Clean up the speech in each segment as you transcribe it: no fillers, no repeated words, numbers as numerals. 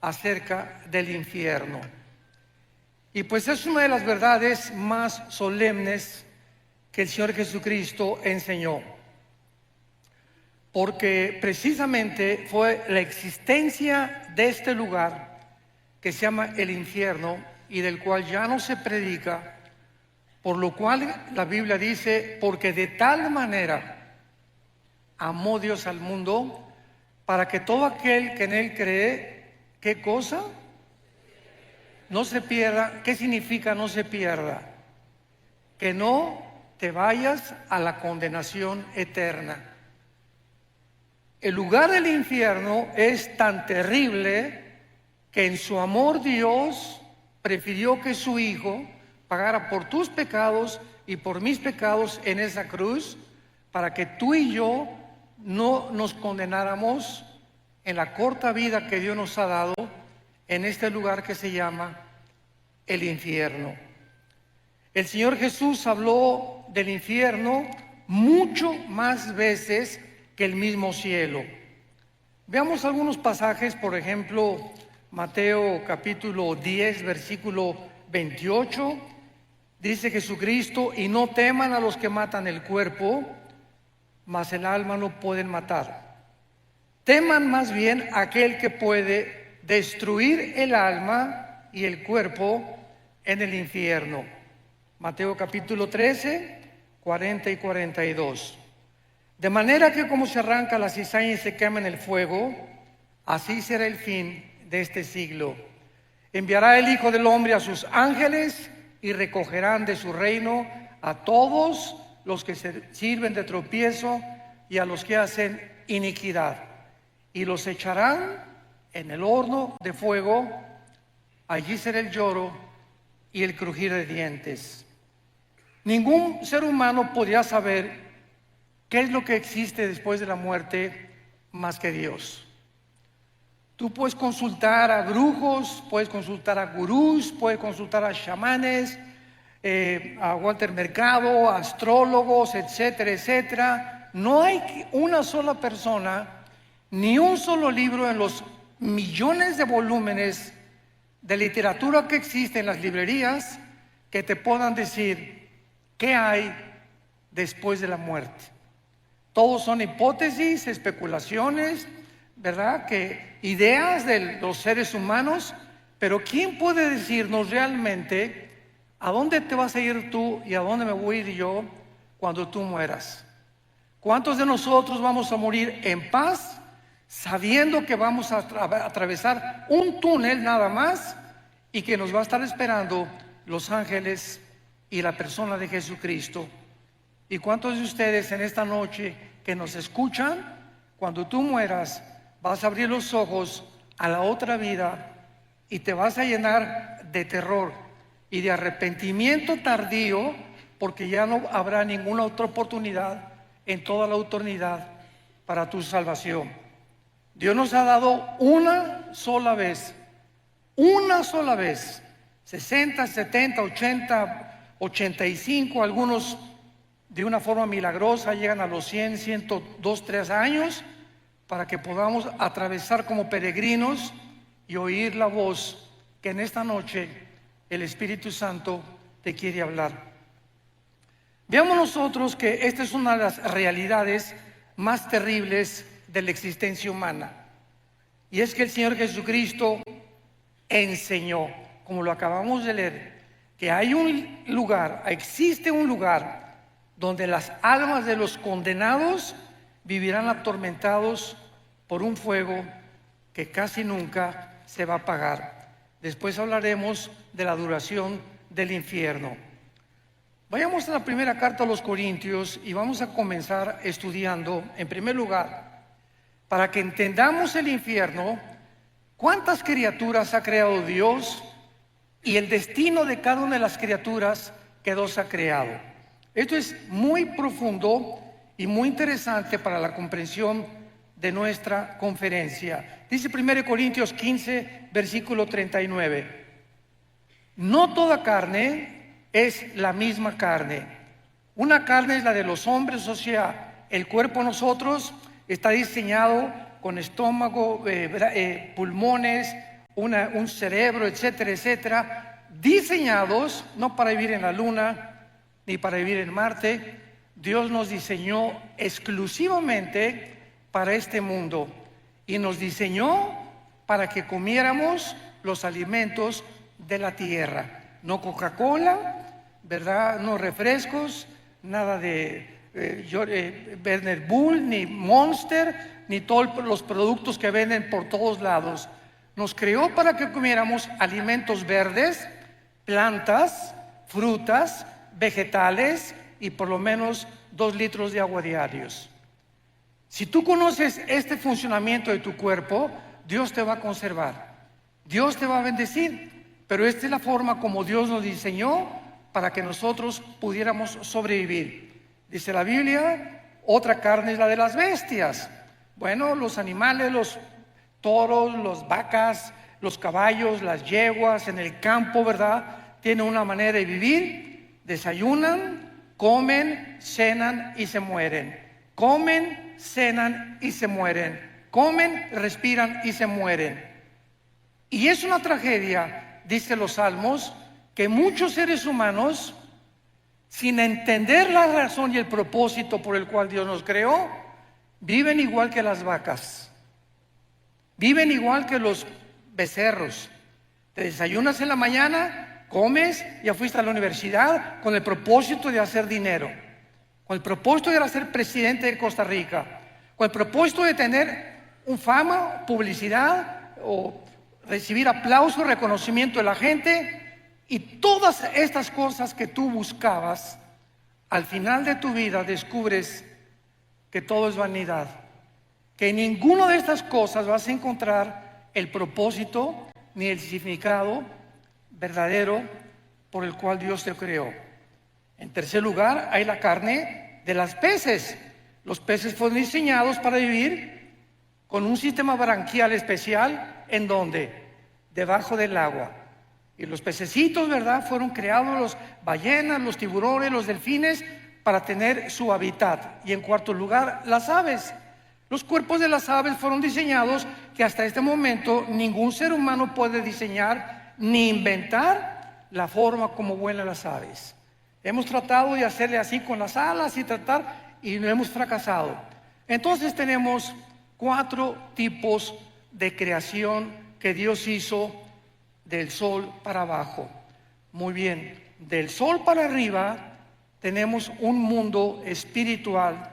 acerca del infierno. Y pues es una de las verdades más solemnes que el Señor Jesucristo enseñó, porque precisamente fue la existencia de este lugar que se llama el infierno y del cual ya no se predica, por lo cual la Biblia dice: porque de tal manera amó Dios al mundo, para que todo aquel que en él cree, ¿qué cosa? No se pierda. ¿Qué significa no se pierda? Que no te vayas a la condenación eterna. El lugar del infierno es tan terrible que en su amor Dios prefirió que su Hijo pagara por tus pecados y por mis pecados en esa cruz, para que tú y yo no nos condenáramos en la corta vida que Dios nos ha dado en este lugar que se llama el infierno. El Señor Jesús habló del infierno mucho más veces que el mismo cielo. Veamos algunos pasajes, por ejemplo, Mateo capítulo 10, versículo 28, dice Jesucristo: y no teman a los que matan el cuerpo, mas el alma no pueden matar. Teman más bien a aquel que puede destruir el alma y el cuerpo en el infierno. Mateo capítulo 13, 40 y 42. De manera que como se arranca la cizaña y se quema en el fuego, así será el fin de este siglo. Enviará el Hijo del Hombre a sus ángeles y recogerán de su reino a todos los que se sirven de tropiezo y a los que hacen iniquidad, y los echarán en el horno de fuego. Allí será el lloro y el crujir de dientes. Ningún ser humano podría saber qué es lo que existe después de la muerte más que Dios. Tú puedes consultar a brujos, puedes consultar a gurús, puedes consultar a chamanes, a Walter Mercado, a astrólogos, etcétera, etcétera. No hay una sola persona, ni un solo libro en los millones de volúmenes de literatura que existe en las librerías que te puedan decir qué hay después de la muerte. Todos son hipótesis, especulaciones, ¿verdad? Que ideas de los seres humanos, pero ¿quién puede decirnos realmente a dónde te vas a ir tú y a dónde me voy a ir yo cuando tú mueras? ¿Cuántos de nosotros vamos a morir en paz, sabiendo que vamos a atravesar un túnel nada más y que nos va a estar esperando los ángeles y la persona de Jesucristo? ¿Y cuántos de ustedes en esta noche que nos escuchan, cuando tú mueras, vas a abrir los ojos a la otra vida y te vas a llenar de terror y de arrepentimiento tardío, porque ya no habrá ninguna otra oportunidad en toda la eternidad para tu salvación? Dios nos ha dado una sola vez, 60, 70, 80, 85, algunos de una forma milagrosa llegan a los 100, 102, 3 años, para que podamos atravesar como peregrinos y oír la voz que en esta noche el Espíritu Santo te quiere hablar. Veamos nosotros que esta es una de las realidades más terribles de la existencia humana, y es que el Señor Jesucristo enseñó, como lo acabamos de leer, que hay un lugar, existe un lugar donde las almas de los condenados vivirán atormentados por un fuego que casi nunca se va a apagar. Después hablaremos de la duración del infierno. Vayamos a la primera carta a los Corintios y vamos a comenzar estudiando, en primer lugar, para que entendamos el infierno, cuántas criaturas ha creado Dios y el destino de cada una de las criaturas que Dios ha creado. Esto es muy profundo y muy interesante para la comprensión de nuestra conferencia. Dice 1 Corintios 15, versículo 39. No toda carne es la misma carne. Una carne es la de los hombres, o sea, el cuerpo de nosotros está diseñado con estómago, pulmones, un cerebro, etcétera, etcétera, diseñados no para vivir en la luna ni para vivir en Marte. Dios nos diseñó exclusivamente para este mundo y nos diseñó para que comiéramos los alimentos de la tierra. No Coca-Cola, ¿verdad? No refrescos, nada de Werner Bull, ni Monster, ni todos los productos que venden por todos lados. Nos creó para que comiéramos alimentos verdes, plantas, frutas, vegetales y por lo menos 2 litros de agua diarios. Si tú conoces este funcionamiento de tu cuerpo, Dios te va a conservar, Dios te va a bendecir. Pero esta es la forma como Dios nos diseñó para que nosotros pudiéramos sobrevivir. Dice la Biblia, otra carne es la de las bestias. Bueno, los animales, los toros, las vacas, los caballos, las yeguas en el campo, ¿verdad? Tienen una manera de vivir, desayunan, comen, cenan y se mueren. Comen, cenan y se mueren. Comen, respiran y se mueren. Y es una tragedia, dice los Salmos, que muchos seres humanos, sin entender la razón y el propósito por el cual Dios nos creó, viven igual que las vacas, viven igual que los becerros. Te desayunas en la mañana, comes, ya fuiste a la universidad con el propósito de hacer dinero, con el propósito de ser presidente de Costa Rica, con el propósito de tener un fama, publicidad o recibir aplauso, reconocimiento de la gente. Y todas estas cosas que tú buscabas, al final de tu vida descubres que todo es vanidad, que en ninguna de estas cosas vas a encontrar el propósito ni el significado verdadero por el cual Dios te creó. En tercer lugar, hay la carne de las peces. Los peces fueron diseñados para vivir con un sistema branquial especial. ¿En dónde? Debajo del agua. Y los pececitos, ¿verdad? Fueron creados, los ballenas, los tiburones, los delfines, para tener su hábitat. Y en cuarto lugar, las aves. Los cuerpos de las aves fueron diseñados que hasta este momento ningún ser humano puede diseñar ni inventar la forma como vuelan las aves. Hemos tratado de hacerle así con las alas y no hemos fracasado. Entonces tenemos 4 tipos de creación que Dios hizo del sol para abajo. Muy bien, del sol para arriba tenemos un mundo espiritual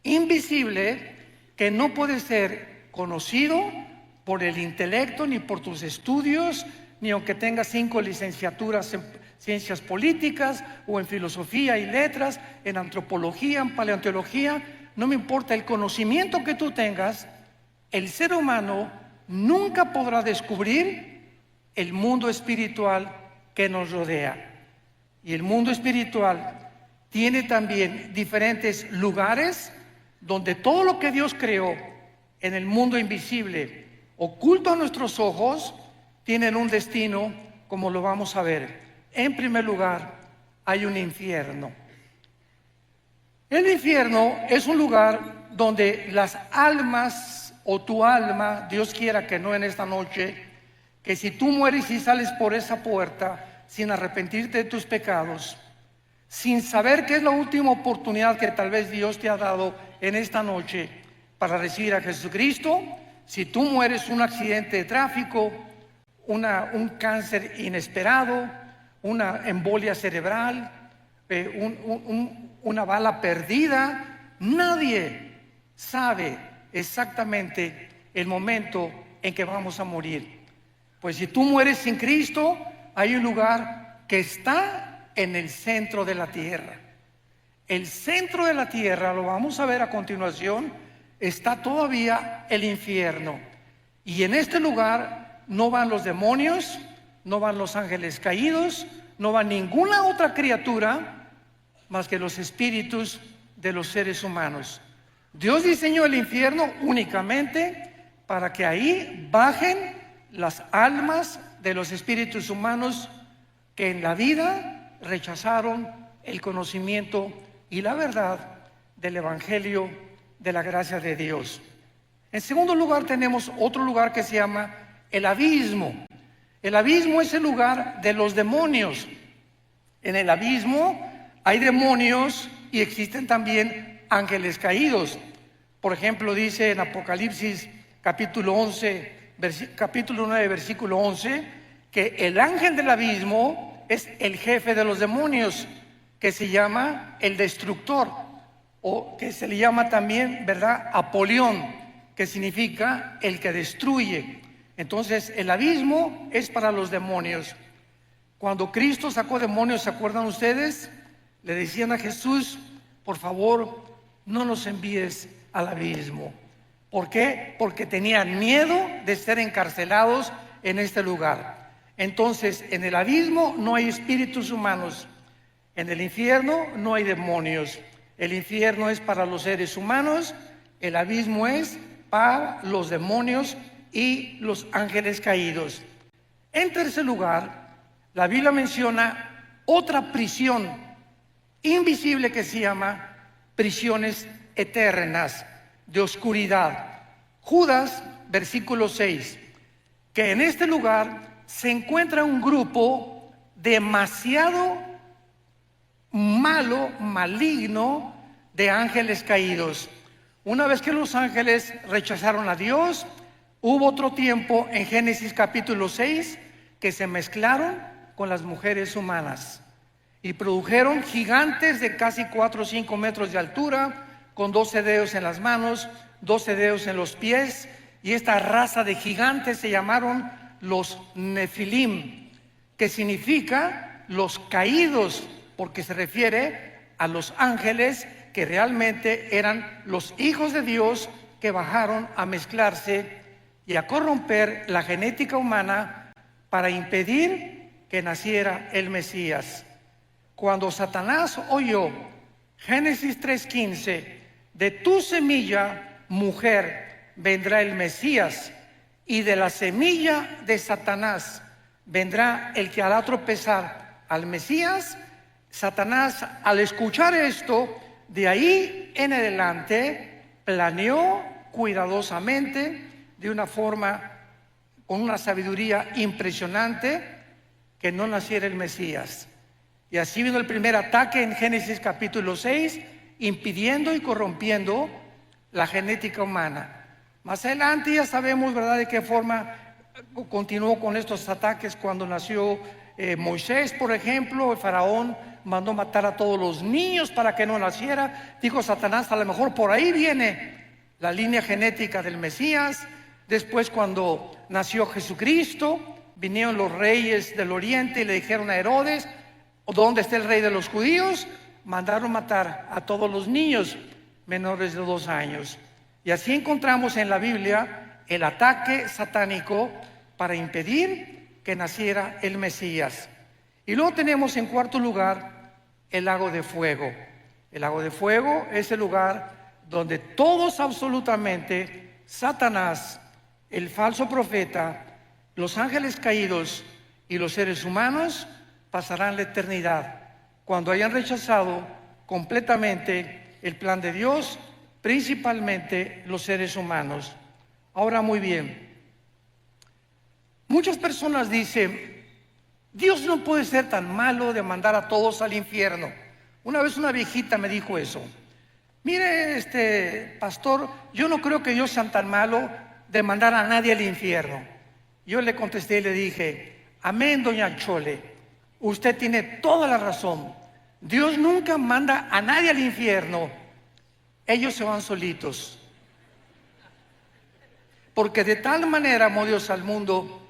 invisible que no puede ser conocido por el intelecto, ni por tus estudios, ni aunque tengas 5 licenciaturas en ciencias políticas o en filosofía y letras, en antropología, en paleontología. No me importa el conocimiento que tú tengas, el ser humano nunca podrá descubrir el mundo espiritual que nos rodea. Y el mundo espiritual tiene también diferentes lugares donde todo lo que Dios creó en el mundo invisible, oculto a nuestros ojos, tienen un destino, como lo vamos a ver. En primer lugar, hay un infierno. El infierno es un lugar donde las almas, o tu alma, Dios quiera que no en esta noche, que si tú mueres y sales por esa puerta sin arrepentirte de tus pecados, sin saber que es la última oportunidad que tal vez Dios te ha dado en esta noche para recibir a Jesucristo, si tú mueres un accidente de tráfico, un cáncer inesperado, una embolia cerebral, una bala perdida, nadie sabe exactamente el momento en que vamos a morir. Pues si tú mueres sin Cristo, hay un lugar que está en el centro de la tierra. El centro de la tierra, lo vamos a ver a continuación, está todavía el infierno. Y en este lugar no van los demonios, no van los ángeles caídos, no va ninguna otra criatura más que los espíritus de los seres humanos. Dios diseñó el infierno únicamente para que ahí bajen las almas de los espíritus humanos que en la vida rechazaron el conocimiento y la verdad del Evangelio de la gracia de Dios. En segundo lugar tenemos otro lugar que se llama el abismo. El abismo es el lugar de los demonios. En el abismo hay demonios y existen también ángeles caídos. Por ejemplo, dice en Apocalipsis capítulo 9, versículo 11, que el ángel del abismo es el jefe de los demonios, que se llama el destructor, o que se le llama también, ¿verdad?, Apolión, que significa el que destruye. Entonces, el abismo es para los demonios. Cuando Cristo sacó demonios, ¿se acuerdan ustedes? Le decían a Jesús: por favor, no los envíes al abismo. ¿Por qué? Porque tenían miedo de ser encarcelados en este lugar. Entonces, en el abismo no hay espíritus humanos. En el infierno no hay demonios. El infierno es para los seres humanos. El abismo es para los demonios y los ángeles caídos. En tercer lugar, la Biblia menciona otra prisión invisible que se llama prisiones eternas de oscuridad. Judas, versículo 6, que en este lugar se encuentra un grupo demasiado malo, maligno, de ángeles caídos. Una vez que los ángeles rechazaron a Dios, hubo otro tiempo en Génesis capítulo 6 que se mezclaron con las mujeres humanas y produjeron gigantes de casi 4 o 5 metros de altura, con 12 dedos en las manos, 12 dedos en los pies, y esta raza de gigantes se llamaron los Nefilim, que significa los caídos, porque se refiere a los ángeles que realmente eran los hijos de Dios que bajaron a mezclarse y a corromper la genética humana para impedir que naciera el Mesías. Cuando Satanás oyó Génesis 3:15, de tu semilla, mujer, vendrá el Mesías, y de la semilla de Satanás vendrá el que hará tropezar al Mesías, Satanás, al escuchar esto, de ahí en adelante planeó cuidadosamente, de una forma, con una sabiduría impresionante, que no naciera el Mesías. Y así vino el primer ataque en Génesis capítulo 6, impidiendo y corrompiendo la genética humana. Más adelante ya sabemos, ¿verdad?, de qué forma continuó con estos ataques cuando nació Moisés, por ejemplo. El faraón mandó matar a todos los niños para que no naciera. Dijo Satanás: a lo mejor por ahí viene la línea genética del Mesías. Después, cuando nació Jesucristo, vinieron los reyes del oriente y le dijeron a Herodes: ¿dónde está el rey de los judíos? Mandaron matar a todos los niños menores de 2 años. Y así encontramos en la Biblia el ataque satánico para impedir que naciera el Mesías. Y luego tenemos en cuarto lugar el lago de fuego. El lago de fuego es el lugar donde todos, absolutamente, Satanás, el falso profeta, los ángeles caídos y los seres humanos pasarán la eternidad cuando hayan rechazado completamente el plan de Dios, principalmente los seres humanos. Ahora, muy bien, muchas personas dicen: Dios no puede ser tan malo de mandar a todos al infierno. Una vez una viejita me dijo eso: mire, pastor, yo no creo que Dios sea tan malo de mandar a nadie al infierno. Yo le contesté y le dije: amén, doña Chole, usted tiene toda la razón. Dios nunca manda a nadie al infierno. Ellos se van solitos. Porque de tal manera amó Dios al mundo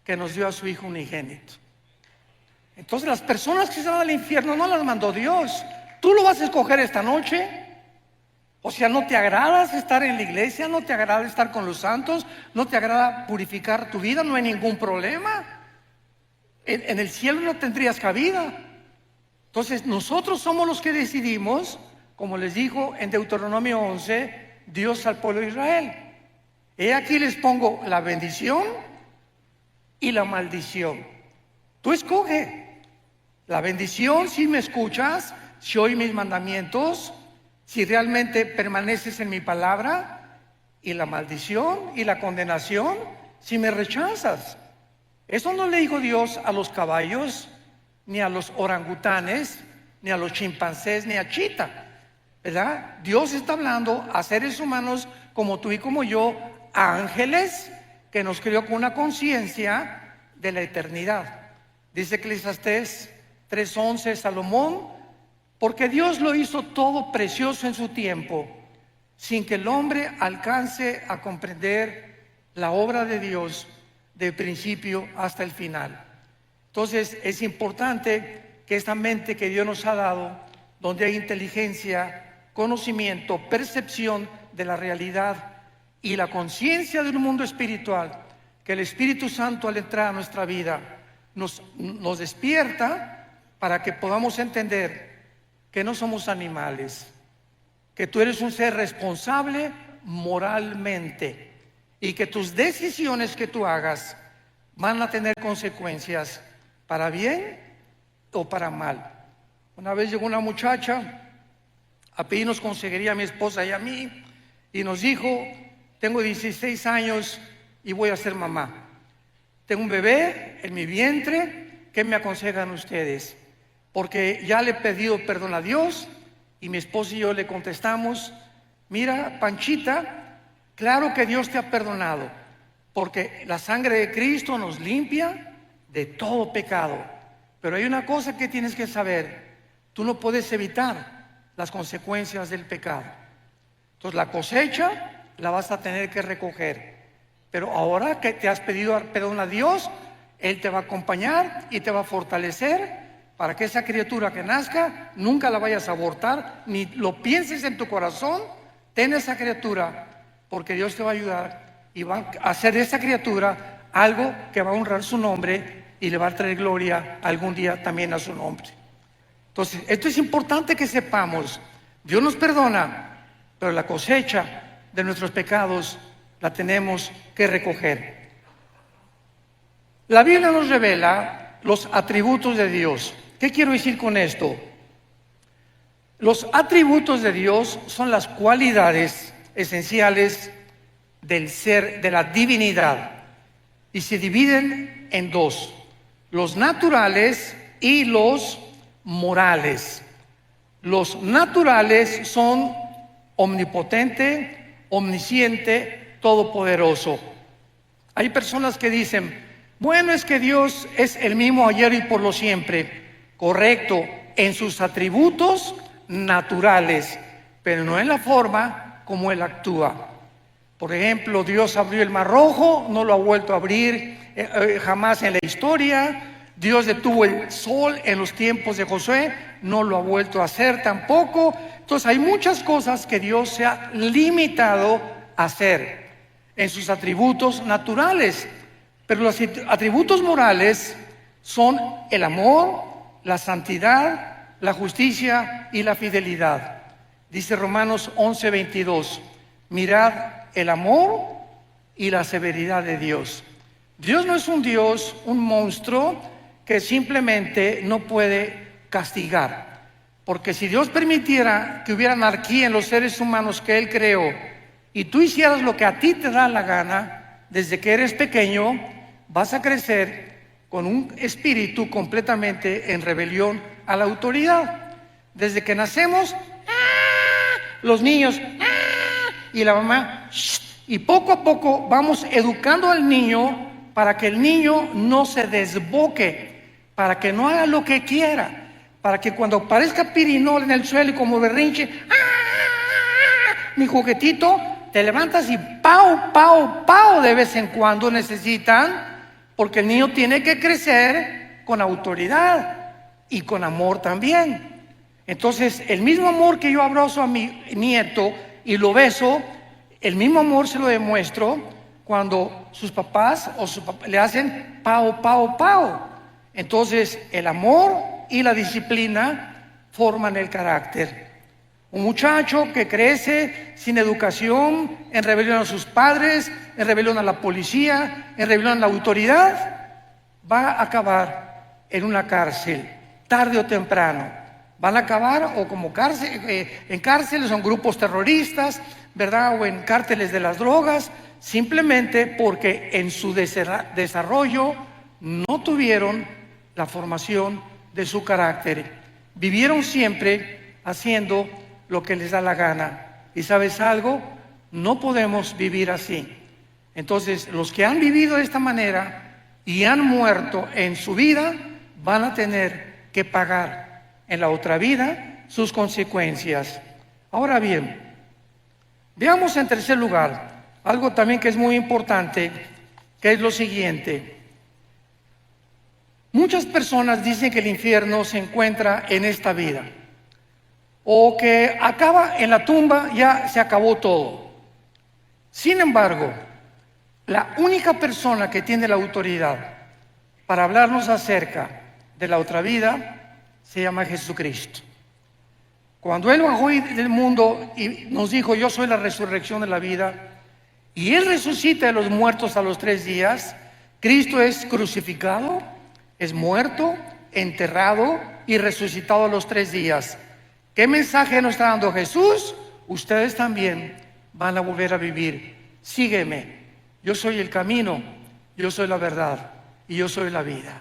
que nos dio a su Hijo unigénito. Entonces, las personas que se van al infierno no las mandó Dios. ¿Tú lo vas a escoger esta noche? O sea, ¿no te agrada estar en la iglesia? ¿No te agrada estar con los santos? ¿No te agrada purificar tu vida? No hay ningún problema. En el cielo no tendrías cabida. Entonces, nosotros somos los que decidimos, como les dijo en Deuteronomio 11, Dios al pueblo de Israel: he aquí les pongo la bendición y la maldición. Tú escoge. La bendición, si me escuchas, si oyes mis mandamientos, si realmente permaneces en mi palabra, y la maldición y la condenación, si me rechazas? Eso no le dijo Dios a los caballos, ni a los orangutanes, ni a los chimpancés, ni a Chita, ¿verdad? Dios está hablando a seres humanos como tú y como yo, a ángeles que nos creó con una conciencia de la eternidad. Dice Eclesiastés 3:11, Salomón, porque Dios lo hizo todo precioso en su tiempo, sin que el hombre alcance a comprender la obra de Dios del principio hasta el final. Entonces es importante que esta mente que Dios nos ha dado, donde hay inteligencia, conocimiento, percepción de la realidad y la conciencia de un mundo espiritual, que el Espíritu Santo al entrar a nuestra vida nos despierta para que podamos entender que no somos animales, que tú eres un ser responsable moralmente y que tus decisiones que tú hagas van a tener consecuencias para bien o para mal. Una vez llegó una muchacha a pedirnos consejería a mi esposa y a mí y nos dijo: tengo 16 años y voy a ser mamá. Tengo un bebé en mi vientre, ¿qué me aconsejan ustedes? Porque ya le he pedido perdón a Dios y mi esposa y yo le contestamos: mira, Panchita, claro que Dios te ha perdonado, porque la sangre de Cristo nos limpia de todo pecado. Pero hay una cosa que tienes que saber: tú no puedes evitar las consecuencias del pecado. Entonces la cosecha la vas a tener que recoger. Pero ahora que te has pedido perdón a Dios, Él te va a acompañar y te va a fortalecer para que esa criatura que nazca nunca la vayas a abortar, ni lo pienses en tu corazón. Ten esa criatura, porque Dios te va a ayudar y va a hacer de esa criatura algo que va a honrar su nombre y le va a traer gloria algún día también a su nombre. Entonces, esto es importante que sepamos. Dios nos perdona, pero la cosecha de nuestros pecados la tenemos que recoger. La Biblia nos revela los atributos de Dios. ¿Qué quiero decir con esto? Los atributos de Dios son las cualidades esenciales del ser, de la divinidad, y se dividen en dos: los naturales y los morales. Los naturales son omnipotente, omnisciente, todopoderoso. Hay personas que dicen: bueno, es que Dios es el mismo ayer y por lo siempre. Correcto, en sus atributos naturales, pero no en la forma como Él actúa. Por ejemplo, Dios abrió el Mar Rojo, no lo ha vuelto a abrir jamás en la historia. Dios detuvo el sol en los tiempos de Josué, no lo ha vuelto a hacer tampoco. Entonces hay muchas cosas que Dios se ha limitado a hacer en sus atributos naturales, pero los atributos morales son el amor, la santidad, la justicia y la fidelidad. Dice Romanos 11:22, mirad el amor y la severidad de Dios. Dios no es un Dios, un monstruo que simplemente no puede castigar, porque si Dios permitiera que hubiera anarquía en los seres humanos que Él creó y tú hicieras lo que a ti te da la gana, desde que eres pequeño vas a crecer con un espíritu completamente en rebelión a la autoridad. Desde que nacemos, los niños y la mamá, y poco a poco vamos educando al niño para que el niño no se desboque, para que no haga lo que quiera, para que cuando aparezca pirinol en el suelo y como berrinche, mi juguetito, te levantas y pau, pau, pau de vez en cuando necesitan, porque el niño tiene que crecer con autoridad y con amor también. Entonces, el mismo amor que yo abrazo a mi nieto y lo beso, el mismo amor se lo demuestro cuando sus papás le hacen pau, pau, pau. Entonces, el amor y la disciplina forman el carácter. Un muchacho que crece sin educación, en rebelión a sus padres, en rebelión a la policía, en rebelión a la autoridad, va a acabar en una cárcel, tarde o temprano. Van a acabar o como en cárceles, son grupos terroristas, ¿verdad? O en cárteles de las drogas, simplemente porque en su desarrollo no tuvieron la formación de su carácter. Vivieron siempre haciendo lo que les da la gana. ¿Y sabes algo? No podemos vivir así. Entonces, los que han vivido de esta manera y han muerto en su vida, van a tener que pagar en la otra vida sus consecuencias. Ahora bien, veamos en tercer lugar algo también que es muy importante, que es lo siguiente. Muchas personas dicen que el infierno se encuentra en esta vida, o que acaba en la tumba, ya se acabó todo. Sin embargo, la única persona que tiene la autoridad para hablarnos acerca de la otra vida se llama Jesucristo. Cuando Él bajó del mundo y nos dijo: yo soy la resurrección de la vida, y Él resucita de los muertos a los 3 días, Cristo es crucificado, es muerto, enterrado y resucitado a los 3 días. ¿Qué mensaje nos está dando Jesús? Ustedes también van a volver a vivir. Sígueme. Yo soy el camino, yo soy la verdad y yo soy la vida.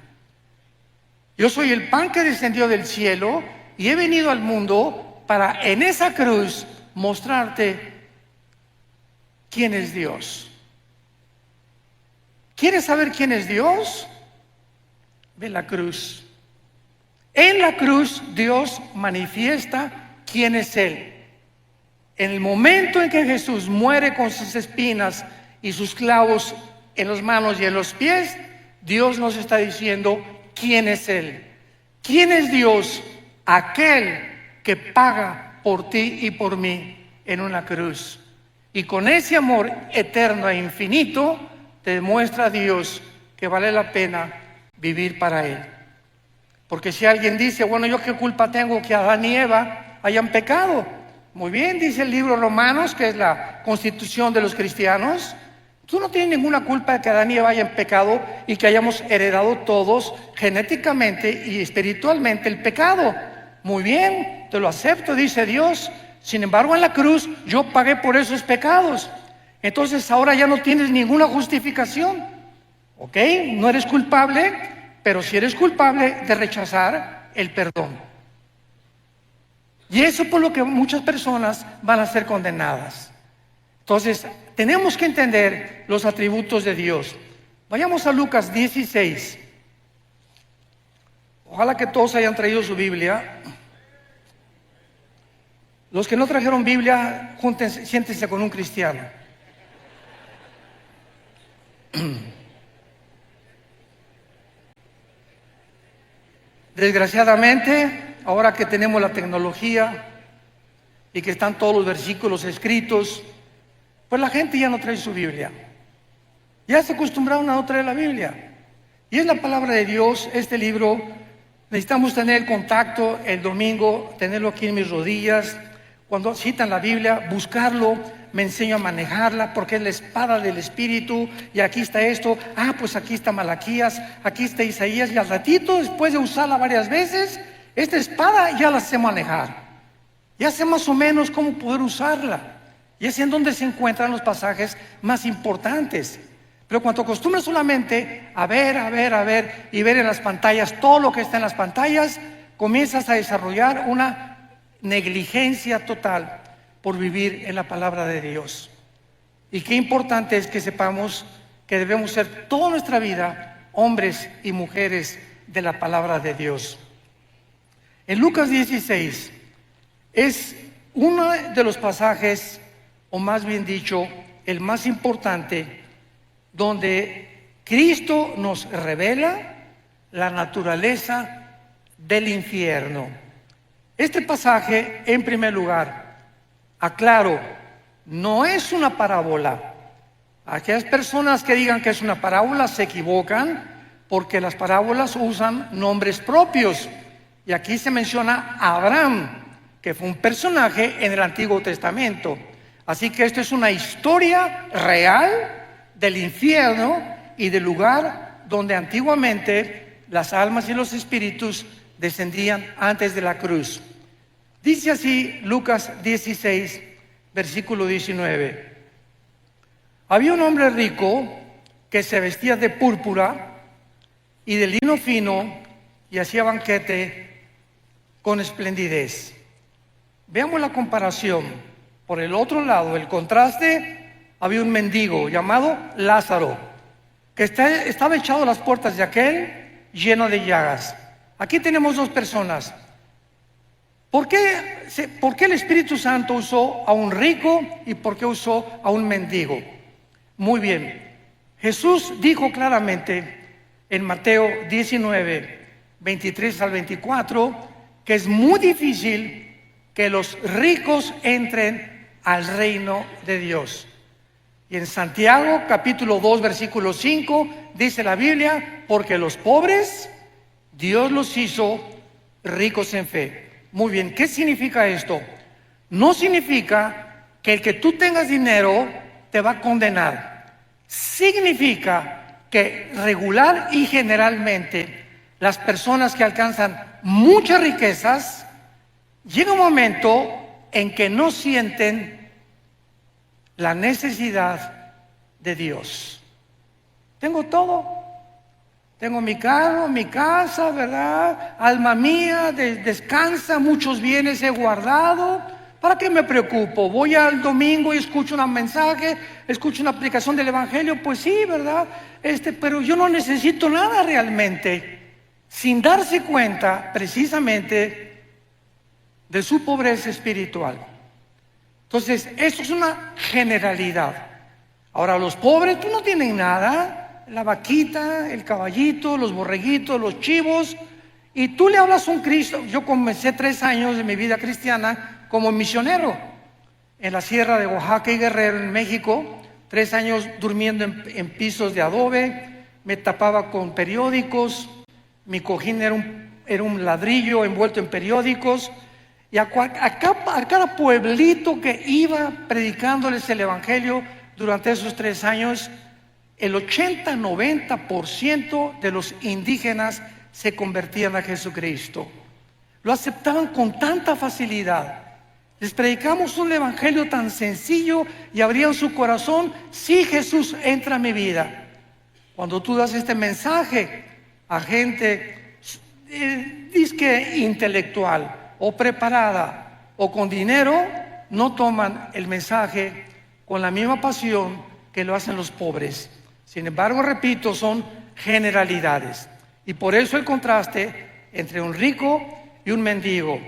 Yo soy el pan que descendió del cielo y he venido al mundo para en esa cruz mostrarte quién es Dios. ¿Quieres saber quién es Dios? Ve la cruz. En la cruz Dios manifiesta quién es Él. En el momento en que Jesús muere con sus espinas y sus clavos en las manos y en los pies, Dios nos está diciendo quién es Él. ¿Quién es Dios? Aquel que paga por ti y por mí en una cruz. Y con ese amor eterno e infinito te demuestra a Dios que vale la pena vivir para Él. Porque si alguien dice: bueno, ¿yo qué culpa tengo que Adán y Eva hayan pecado? Muy bien, dice el libro Romanos, que es la constitución de los cristianos. Tú no tienes ninguna culpa de que Adán y Eva hayan pecado y que hayamos heredado todos genéticamente y espiritualmente el pecado. Muy bien, te lo acepto, dice Dios. Sin embargo, en la cruz yo pagué por esos pecados. Entonces ahora ya no tienes ninguna justificación. ¿Ok? No eres culpable, pero sí eres culpable de rechazar el perdón. Y eso por lo que muchas personas van a ser condenadas. Entonces, tenemos que entender los atributos de Dios. Vayamos a Lucas 16. Ojalá que todos hayan traído su Biblia. Los que no trajeron Biblia, júntense, siéntense con un cristiano. Desgraciadamente, ahora que tenemos la tecnología y que están todos los versículos escritos, pues la gente ya no trae su Biblia. Ya se acostumbraron a no traer la Biblia. Y es la palabra de Dios, este libro. Necesitamos tener el contacto el domingo, tenerlo aquí en mis rodillas. Cuando citan la Biblia, buscarlo, me enseño a manejarla porque es la espada del Espíritu. Y aquí está esto, pues aquí está Malaquías, aquí está Isaías. Y al ratito, después de usarla varias veces, esta espada ya la sé manejar. Ya sé más o menos cómo poder usarla. Y es en donde se encuentran los pasajes más importantes. Pero cuando acostumbras solamente a ver y ver en las pantallas todo lo que está en las pantallas, comienzas a desarrollar una negligencia total por vivir en la palabra de Dios. Y qué importante es que sepamos que debemos ser toda nuestra vida hombres y mujeres de la palabra de Dios. En Lucas 16 es uno de los pasajes, o más bien dicho, el más importante, donde Cristo nos revela la naturaleza del infierno. Este pasaje, en primer lugar, aclaro, no es una parábola. Aquellas personas que digan que es una parábola se equivocan, porque las parábolas usan nombres propios. Y aquí se menciona a Abraham, que fue un personaje en el Antiguo Testamento. Así que esto es una historia real del infierno y del lugar donde antiguamente las almas y los espíritus descendían antes de la cruz. Dice así Lucas 16, versículo 19. Había un hombre rico que se vestía de púrpura y de lino fino y hacía banquete con esplendidez. Veamos la comparación. Por el otro lado, el contraste, había un mendigo llamado Lázaro, que estaba echado a las puertas de aquel lleno de llagas. Aquí tenemos dos personas. ¿Por qué el Espíritu Santo usó a un rico y por qué usó a un mendigo? Muy bien. Jesús dijo claramente en Mateo 19, 23 al 24, que es muy difícil que los ricos entren al reino de Dios. Y en Santiago capítulo 2 versículo 5 dice la Biblia, porque los pobres Dios los hizo ricos en fe. Muy bien, ¿qué significa esto? No significa que el que tú tengas dinero te va a condenar. Significa que regular y generalmente las personas que alcanzan muchas riquezas, llega un momento en que no sienten la necesidad de Dios. Tengo todo. Tengo mi carro, mi casa, ¿verdad? Alma mía, descansa, muchos bienes he guardado. ¿Para qué me preocupo? Voy al domingo y escucho un mensaje, escucho una aplicación del Evangelio, pues sí, ¿verdad? Pero yo no necesito nada realmente, sin darse cuenta precisamente de su pobreza espiritual. Entonces, eso es una generalidad. Ahora, los pobres, tú no tienen nada. La vaquita, el caballito, los borreguitos, los chivos, y tú le hablas a un Cristo. Yo comencé 3 años de mi vida cristiana como misionero en la sierra de Oaxaca y Guerrero, en México. 3 años durmiendo en pisos de adobe, me tapaba con periódicos, mi cojín era un ladrillo envuelto en periódicos, y a cada pueblito que iba predicándoles el Evangelio durante esos 3 años, el 80-90% de los indígenas se convertían a Jesucristo. Lo aceptaban con tanta facilidad. Les predicamos un evangelio tan sencillo y abrían su corazón. Sí, Jesús, entra a mi vida. Cuando tú das este mensaje a gente disque intelectual o preparada o con dinero, no toman el mensaje con la misma pasión que lo hacen los pobres. Sin embargo, repito, son generalidades. Y por eso el contraste entre un rico y un mendigo.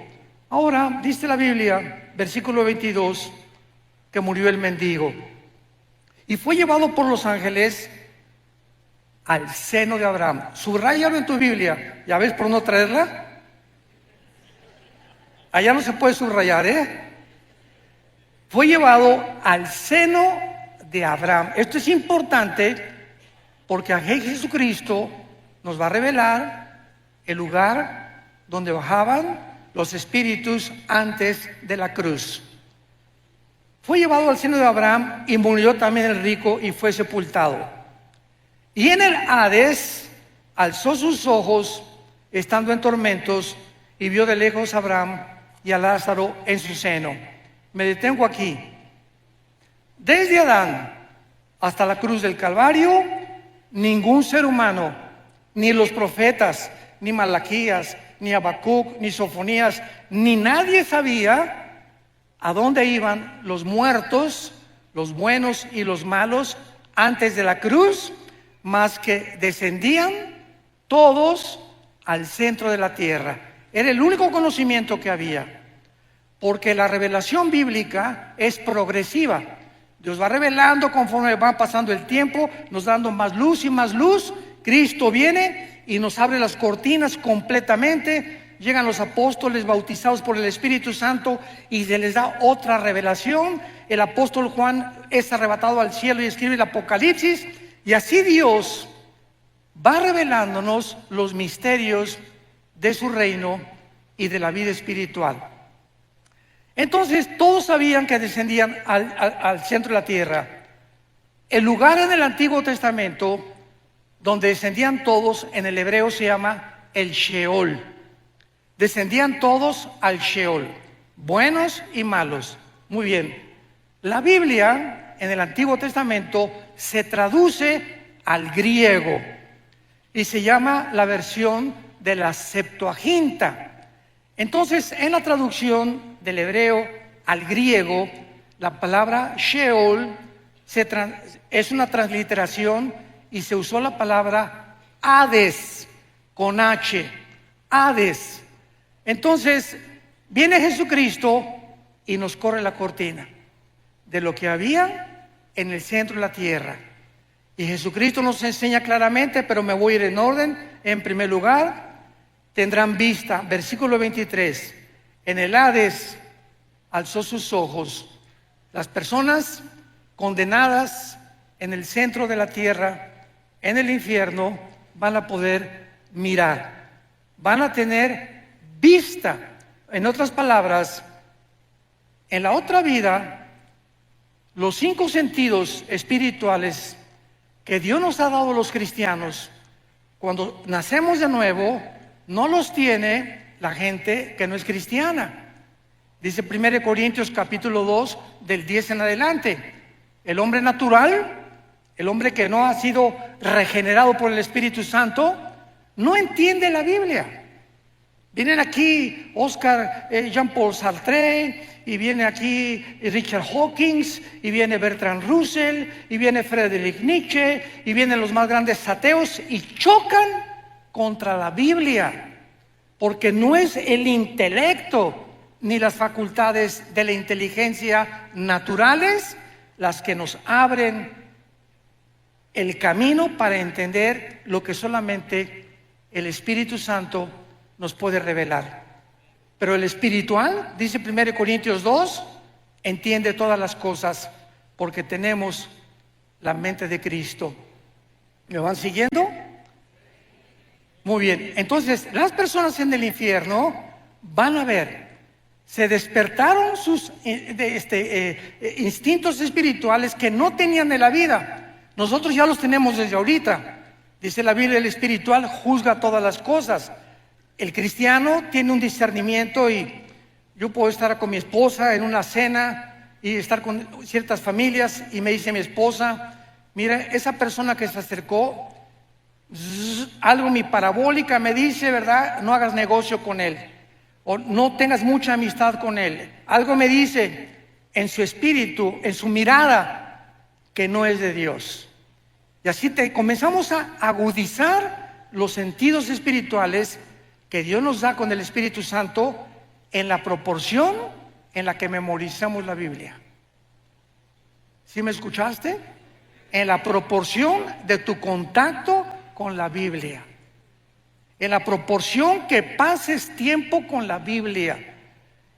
Ahora, dice la Biblia, versículo 22, que murió el mendigo. Y fue llevado por los ángeles al seno de Abraham. Subráyalo en tu Biblia. ¿Ya ves por no traerla? Allá no se puede subrayar, ¿eh? Fue llevado al seno de Abraham. Esto es importante porque a Jesucristo nos va a revelar el lugar donde bajaban los espíritus antes de la cruz. Fue llevado al seno de Abraham y murió también el rico y fue sepultado. Y en el Hades alzó sus ojos estando en tormentos y vio de lejos a Abraham y a Lázaro en su seno. Me detengo aquí. Desde Adán hasta la cruz del Calvario, ningún ser humano, ni los profetas, ni Malaquías, ni Habacuc, ni Sofonías, ni nadie sabía a dónde iban los muertos, los buenos y los malos, antes de la cruz, más que descendían todos al centro de la tierra. Era el único conocimiento que había, porque la revelación bíblica es progresiva. Dios va revelando conforme va pasando el tiempo, nos dando más luz y más luz. Cristo viene y nos abre las cortinas completamente. Llegan los apóstoles bautizados por el Espíritu Santo y se les da otra revelación. El apóstol Juan es arrebatado al cielo y escribe el Apocalipsis. Y así Dios va revelándonos los misterios de su reino y de la vida espiritual. Entonces todos sabían que descendían al centro de la tierra. El lugar en el Antiguo Testamento donde descendían todos, en el hebreo se llama el Sheol. Descendían todos al Sheol, buenos y malos. Muy bien. La Biblia en el Antiguo Testamento se traduce al griego y se llama la versión de la Septuaginta. Entonces, en la traducción del hebreo al griego, la palabra Sheol es una transliteración y se usó la palabra Hades con H, Hades. Entonces, viene Jesucristo y nos corre la cortina de lo que había en el centro de la tierra. Y Jesucristo nos enseña claramente, pero me voy a ir en orden. En primer lugar, tendrán vista, versículo 23, en el Hades alzó sus ojos. Las personas condenadas en el centro de la tierra, en el infierno, van a poder mirar, van a tener vista. En otras palabras, en la otra vida, los 5 sentidos espirituales que Dios nos ha dado a los cristianos, cuando nacemos de nuevo, no los tiene la gente que no es cristiana. Dice 1 Corintios capítulo 2, del 10 en adelante. El hombre natural, el hombre que no ha sido regenerado por el Espíritu Santo, no entiende la Biblia. Vienen aquí Oscar Jean-Paul Sartre, y viene aquí Richard Hawkins, y viene Bertrand Russell, y viene Friedrich Nietzsche, y vienen los más grandes ateos y chocan contra la Biblia, porque no es el intelecto ni las facultades de la inteligencia naturales las que nos abren el camino para entender lo que solamente el Espíritu Santo nos puede revelar. Pero el espiritual, dice 1 Corintios 2, entiende todas las cosas porque tenemos la mente de Cristo. ¿Me van siguiendo? Muy bien. Entonces, las personas en el infierno van a ver, se despertaron sus instintos espirituales que no tenían en la vida. Nosotros ya los tenemos desde ahorita. Dice la Biblia, el espiritual juzga todas las cosas. El cristiano tiene un discernimiento, y yo puedo estar con mi esposa en una cena y estar con ciertas familias, y me dice mi esposa: mira, esa persona que se acercó, algo mi parabólica me dice, ¿verdad? No hagas negocio con él, o no tengas mucha amistad con él. Algo me dice en su espíritu, en su mirada, que no es de Dios. Y así comenzamos a agudizar los sentidos espirituales que Dios nos da con el Espíritu Santo en la proporción en la que memorizamos la Biblia. ¿Sí me escuchaste? En la proporción de tu contacto con la Biblia, en la proporción que pases tiempo con la Biblia,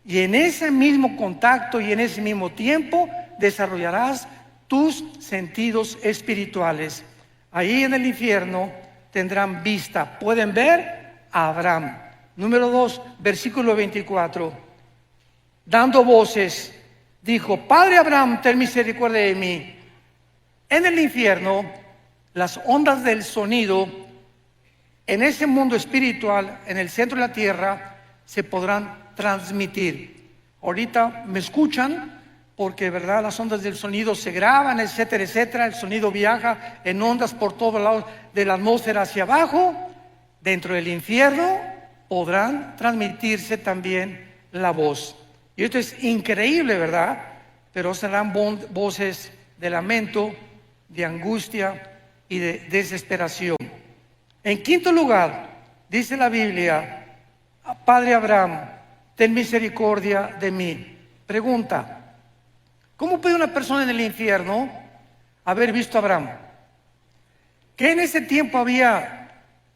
y en ese mismo contacto y en ese mismo tiempo desarrollarás tus sentidos espirituales. Ahí en el infierno tendrán vista, pueden ver a Abraham. Número 2, versículo 24. Dando voces, dijo: Padre Abraham, ten misericordia de mí. En el infierno, las ondas del sonido, en ese mundo espiritual, en el centro de la tierra, se podrán transmitir. Ahorita me escuchan porque, ¿verdad?, las ondas del sonido se graban, etcétera, etcétera. El sonido viaja en ondas por todos lados de la atmósfera hacia abajo. Dentro del infierno podrán transmitirse también la voz. Y esto es increíble, ¿verdad? Pero serán voces de lamento, de angustia y de desesperación. En quinto lugar, dice la Biblia: Padre Abraham, ten misericordia de mí. Pregunta: ¿cómo puede una persona en el infierno haber visto a Abraham? ¿Que en ese tiempo había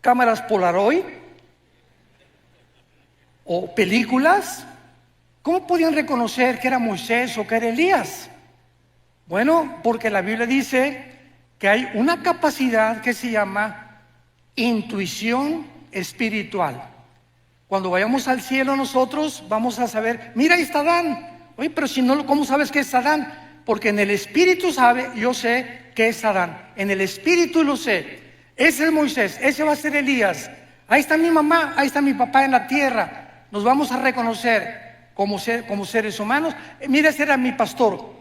cámaras Polaroid o películas? ¿Cómo podían reconocer que era Moisés o que era Elías? Bueno, porque la Biblia dice que hay una capacidad que se llama intuición espiritual. Cuando vayamos al cielo nosotros vamos a saber: mira, ahí está Adán. Oye, pero si no, ¿cómo sabes que es Adán? Porque en el espíritu yo sé que es Adán. En el espíritu lo sé. Ese es Moisés, ese va a ser Elías. Ahí está mi mamá, ahí está mi papá en la tierra. Nos vamos a reconocer como seres humanos. Mira, ese era mi pastor.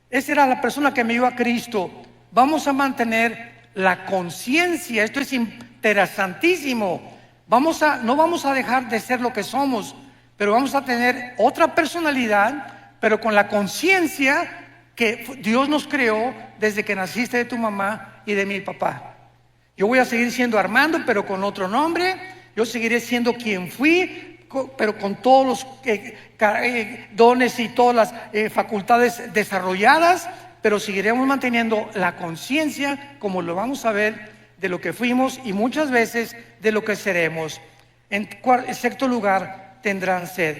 Esa era la persona que me dio a Cristo. Vamos a mantener la conciencia. Esto es interesantísimo. No vamos a dejar de ser lo que somos, pero vamos a tener otra personalidad, pero con la conciencia que Dios nos creó desde que naciste de tu mamá y de mi papá. Yo voy a seguir siendo Armando, pero con otro nombre. Yo seguiré siendo quien fui, pero con todos los dones y todas las facultades desarrolladas, pero seguiremos manteniendo la conciencia, como lo vamos a ver, de lo que fuimos y muchas veces de lo que seremos. En sexto lugar, tendrán sed.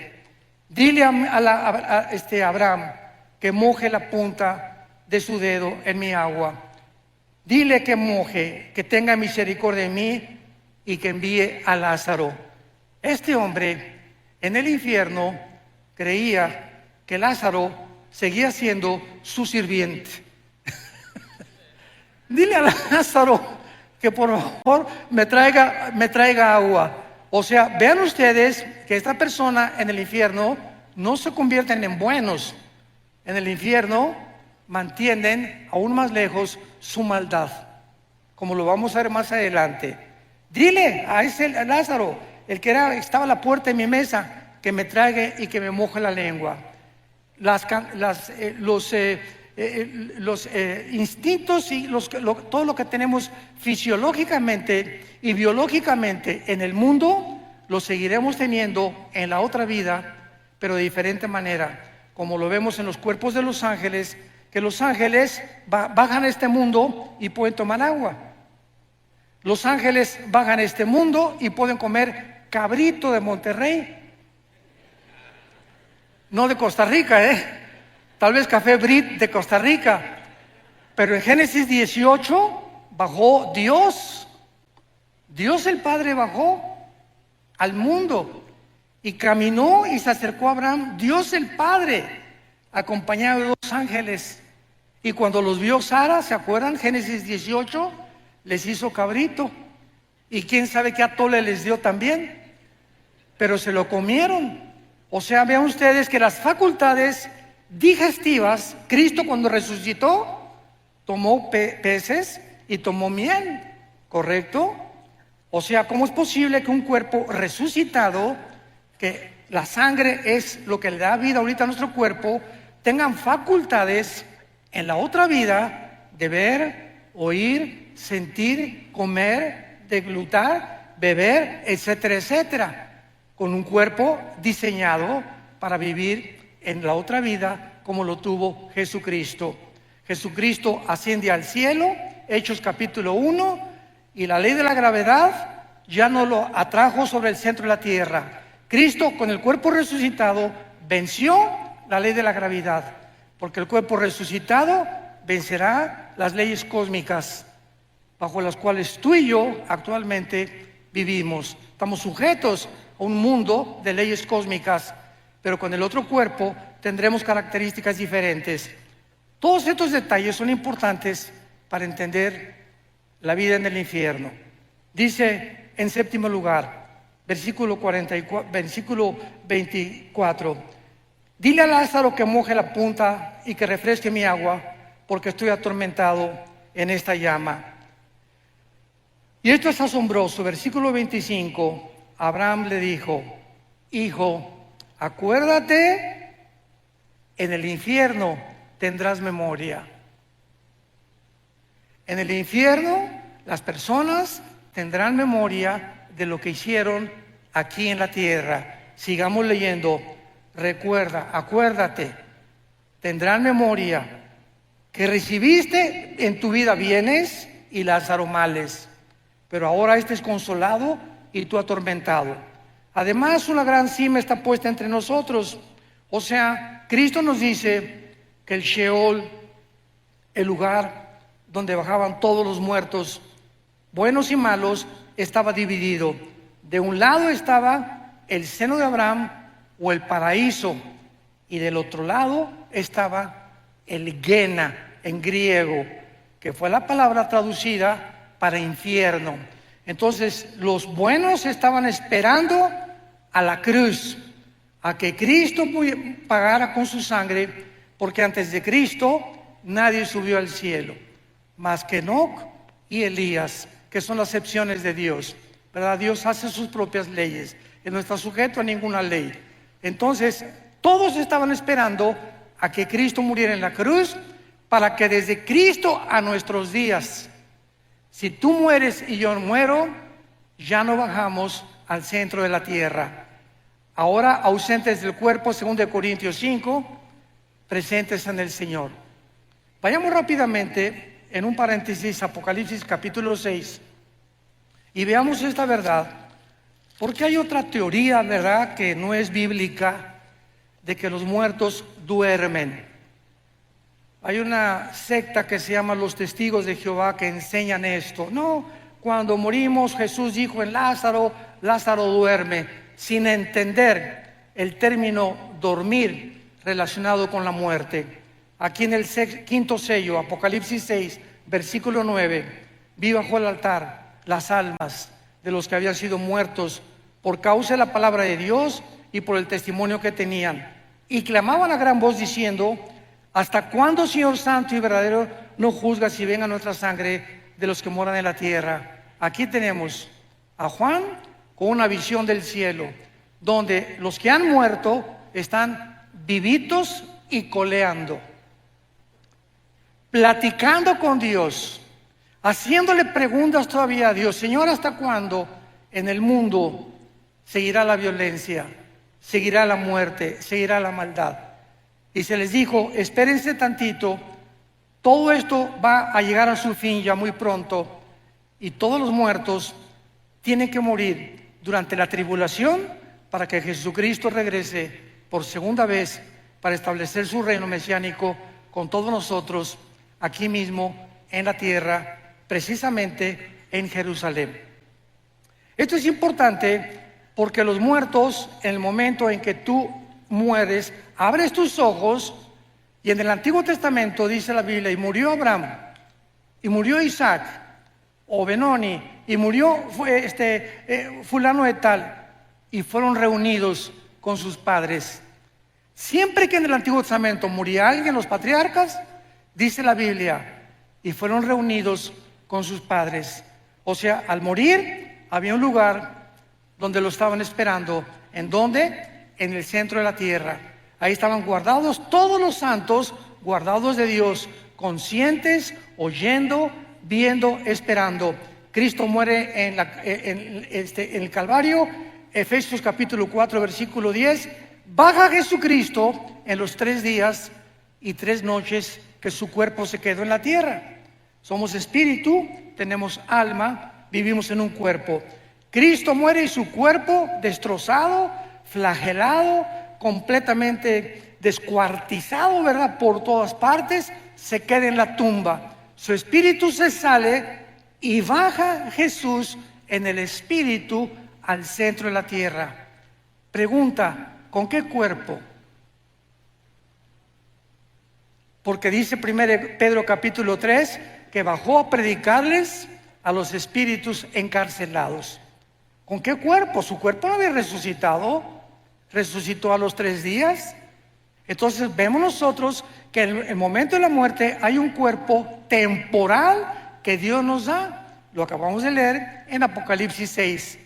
Dile a Abraham que moje la punta de su dedo en mi agua. Dile que moje, que tenga misericordia de mí y que envíe a Lázaro. Este hombre en el infierno creía que Lázaro seguía siendo su sirviente. Dile a Lázaro que por favor me traiga agua. O sea, vean ustedes que esta persona en el infierno no se convierten en buenos. En el infierno mantienen aún más lejos su maldad, como lo vamos a ver más adelante. Dile a ese Lázaro, el que estaba a la puerta de mi mesa, que me traiga y que me moje la lengua. Los instintos y todo lo que tenemos fisiológicamente y biológicamente en el mundo, lo seguiremos teniendo en la otra vida, pero de diferente manera, como lo vemos en los cuerpos de los ángeles, que los ángeles bajan a este mundo y pueden tomar agua. Los ángeles bajan a este mundo y pueden comer cabrito de Monterrey. No de Costa Rica, tal vez café Brit de Costa Rica. Pero en Génesis 18 bajó Dios. Dios el Padre bajó al mundo y caminó y se acercó a Abraham. Dios el Padre, acompañado de dos ángeles. Y cuando los vio Sara, ¿se acuerdan? Génesis 18, les hizo cabrito. Y quién sabe qué atole les dio también. Pero se lo comieron. O sea, vean ustedes que las facultades digestivas, Cristo cuando resucitó, tomó peces y tomó miel, ¿correcto? O sea, ¿cómo es posible que un cuerpo resucitado, que la sangre es lo que le da vida ahorita a nuestro cuerpo, tengan facultades en la otra vida de ver, oír, sentir, comer, deglutar, beber, etcétera, etcétera? Con un cuerpo diseñado para vivir en la otra vida como lo tuvo Jesucristo. Jesucristo asciende al cielo, Hechos capítulo 1, y la ley de la gravedad ya no lo atrajo sobre el centro de la tierra. Cristo con el cuerpo resucitado venció la ley de la gravedad, porque el cuerpo resucitado vencerá las leyes cósmicas bajo las cuales tú y yo actualmente vivimos. Estamos sujetos a un mundo de leyes cósmicas, pero con el otro cuerpo tendremos características diferentes. Todos estos detalles son importantes para entender la vida en el infierno. Dice en séptimo lugar, versículo 24, dile a Lázaro que moje la punta y que refresque mi agua, porque estoy atormentado en esta llama. Y esto es asombroso. Versículo 25, Abraham le dijo, hijo, acuérdate, en el infierno tendrás memoria. En el infierno las personas tendrán memoria de lo que hicieron aquí en la tierra. Sigamos leyendo. Recuerda, acuérdate, tendrán memoria que recibiste en tu vida bienes y Lázaro males, pero ahora este es consolado y tú atormentado. Además, una gran cima está puesta entre nosotros. O sea, Cristo nos dice que el Sheol, el lugar donde bajaban todos los muertos, buenos y malos, estaba dividido. De un lado estaba el seno de Abraham o el paraíso, y del otro lado estaba el Gena en griego, que fue la palabra traducida para infierno. Entonces los buenos estaban esperando a la cruz, a que Cristo pagara con su sangre, porque antes de Cristo nadie subió al cielo, más que Enoc y Elías, que son las excepciones de Dios, ¿verdad? Dios hace sus propias leyes, Él no está sujeto a ninguna ley. Entonces, todos estaban esperando a que Cristo muriera en la cruz, para que desde Cristo a nuestros días, si tú mueres y yo muero, ya no bajamos al centro de la tierra. Ahora ausentes del cuerpo, según de Corintios 5, presentes en el Señor. Vayamos rápidamente, en un paréntesis, Apocalipsis capítulo 6, y veamos esta verdad, porque hay otra teoría, ¿verdad?, que no es bíblica, de que los muertos duermen. Hay una secta que se llama los Testigos de Jehová que enseñan esto. No, cuando morimos, Jesús dijo en Lázaro, Lázaro duerme, sin entender el término dormir relacionado con la muerte. Aquí en el quinto sello, Apocalipsis 6, versículo 9, vi bajo el altar las almas de los que habían sido muertos por causa de la palabra de Dios y por el testimonio que tenían, y clamaban a gran voz diciendo: ¿hasta cuándo, Señor santo y verdadero, no juzgas y venga nuestra sangre de los que moran en la tierra? Aquí tenemos a Juan con una visión del cielo, donde los que han muerto están vivitos y coleando, platicando con Dios, haciéndole preguntas todavía a Dios. Señor, ¿hasta cuándo en el mundo seguirá la violencia, seguirá la muerte, seguirá la maldad? Y se les dijo: espérense tantito, todo esto va a llegar a su fin ya muy pronto, y todos los muertos tienen que morir durante la tribulación para que Jesucristo regrese por segunda vez para establecer su reino mesiánico con todos nosotros aquí mismo en la tierra, precisamente en Jerusalén. Esto es importante porque los muertos, en el momento en que tú mueres, abres tus ojos, y en el Antiguo Testamento dice la Biblia: y murió Abraham, y murió Isaac, o Benoni, y murió fulano de tal, y fueron reunidos con sus padres. Siempre que en el Antiguo Testamento moría alguien, los patriarcas, dice la Biblia, y fueron reunidos con sus padres. O sea, al morir había un lugar donde lo estaban esperando. ¿En dónde? En el centro de la tierra. Ahí estaban guardados todos los santos, guardados de Dios, conscientes, oyendo, viendo, esperando. Cristo muere en el Calvario. Efesios capítulo 4, versículo 10. Baja Jesucristo en los 3 días y 3 noches que su cuerpo se quedó en la tierra. Somos espíritu, tenemos alma, vivimos en un cuerpo. Cristo muere y su cuerpo, destrozado, flagelado, completamente descuartizado, ¿verdad?, por todas partes, se queda en la tumba. Su espíritu se sale y baja Jesús en el espíritu al centro de la tierra. Pregunta: ¿con qué cuerpo? Porque dice 1 Pedro capítulo 3 que bajó a predicarles a los espíritus encarcelados. ¿Con qué cuerpo? Su cuerpo no había resucitado, resucitó a los 3 días. Entonces vemos nosotros que en el momento de la muerte hay un cuerpo temporal que Dios nos da. Lo acabamos de leer en Apocalipsis 6.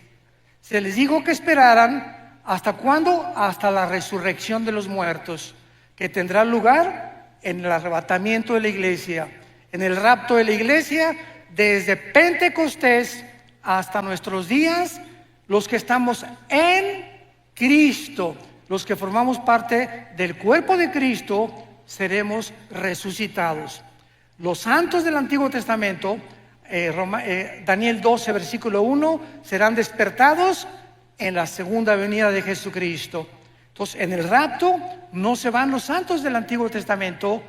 Se les dijo que esperaran, ¿hasta cuándo? Hasta la resurrección de los muertos, que tendrá lugar en el arrebatamiento de la iglesia, en el rapto de la iglesia, desde Pentecostés hasta nuestros días. Los que estamos en Cristo, los que formamos parte del cuerpo de Cristo, seremos resucitados. Los santos del Antiguo Testamento, Daniel 12, versículo 1, serán despertados en la segunda venida de Jesucristo. Entonces, en el rapto no se van los santos del Antiguo Testamento,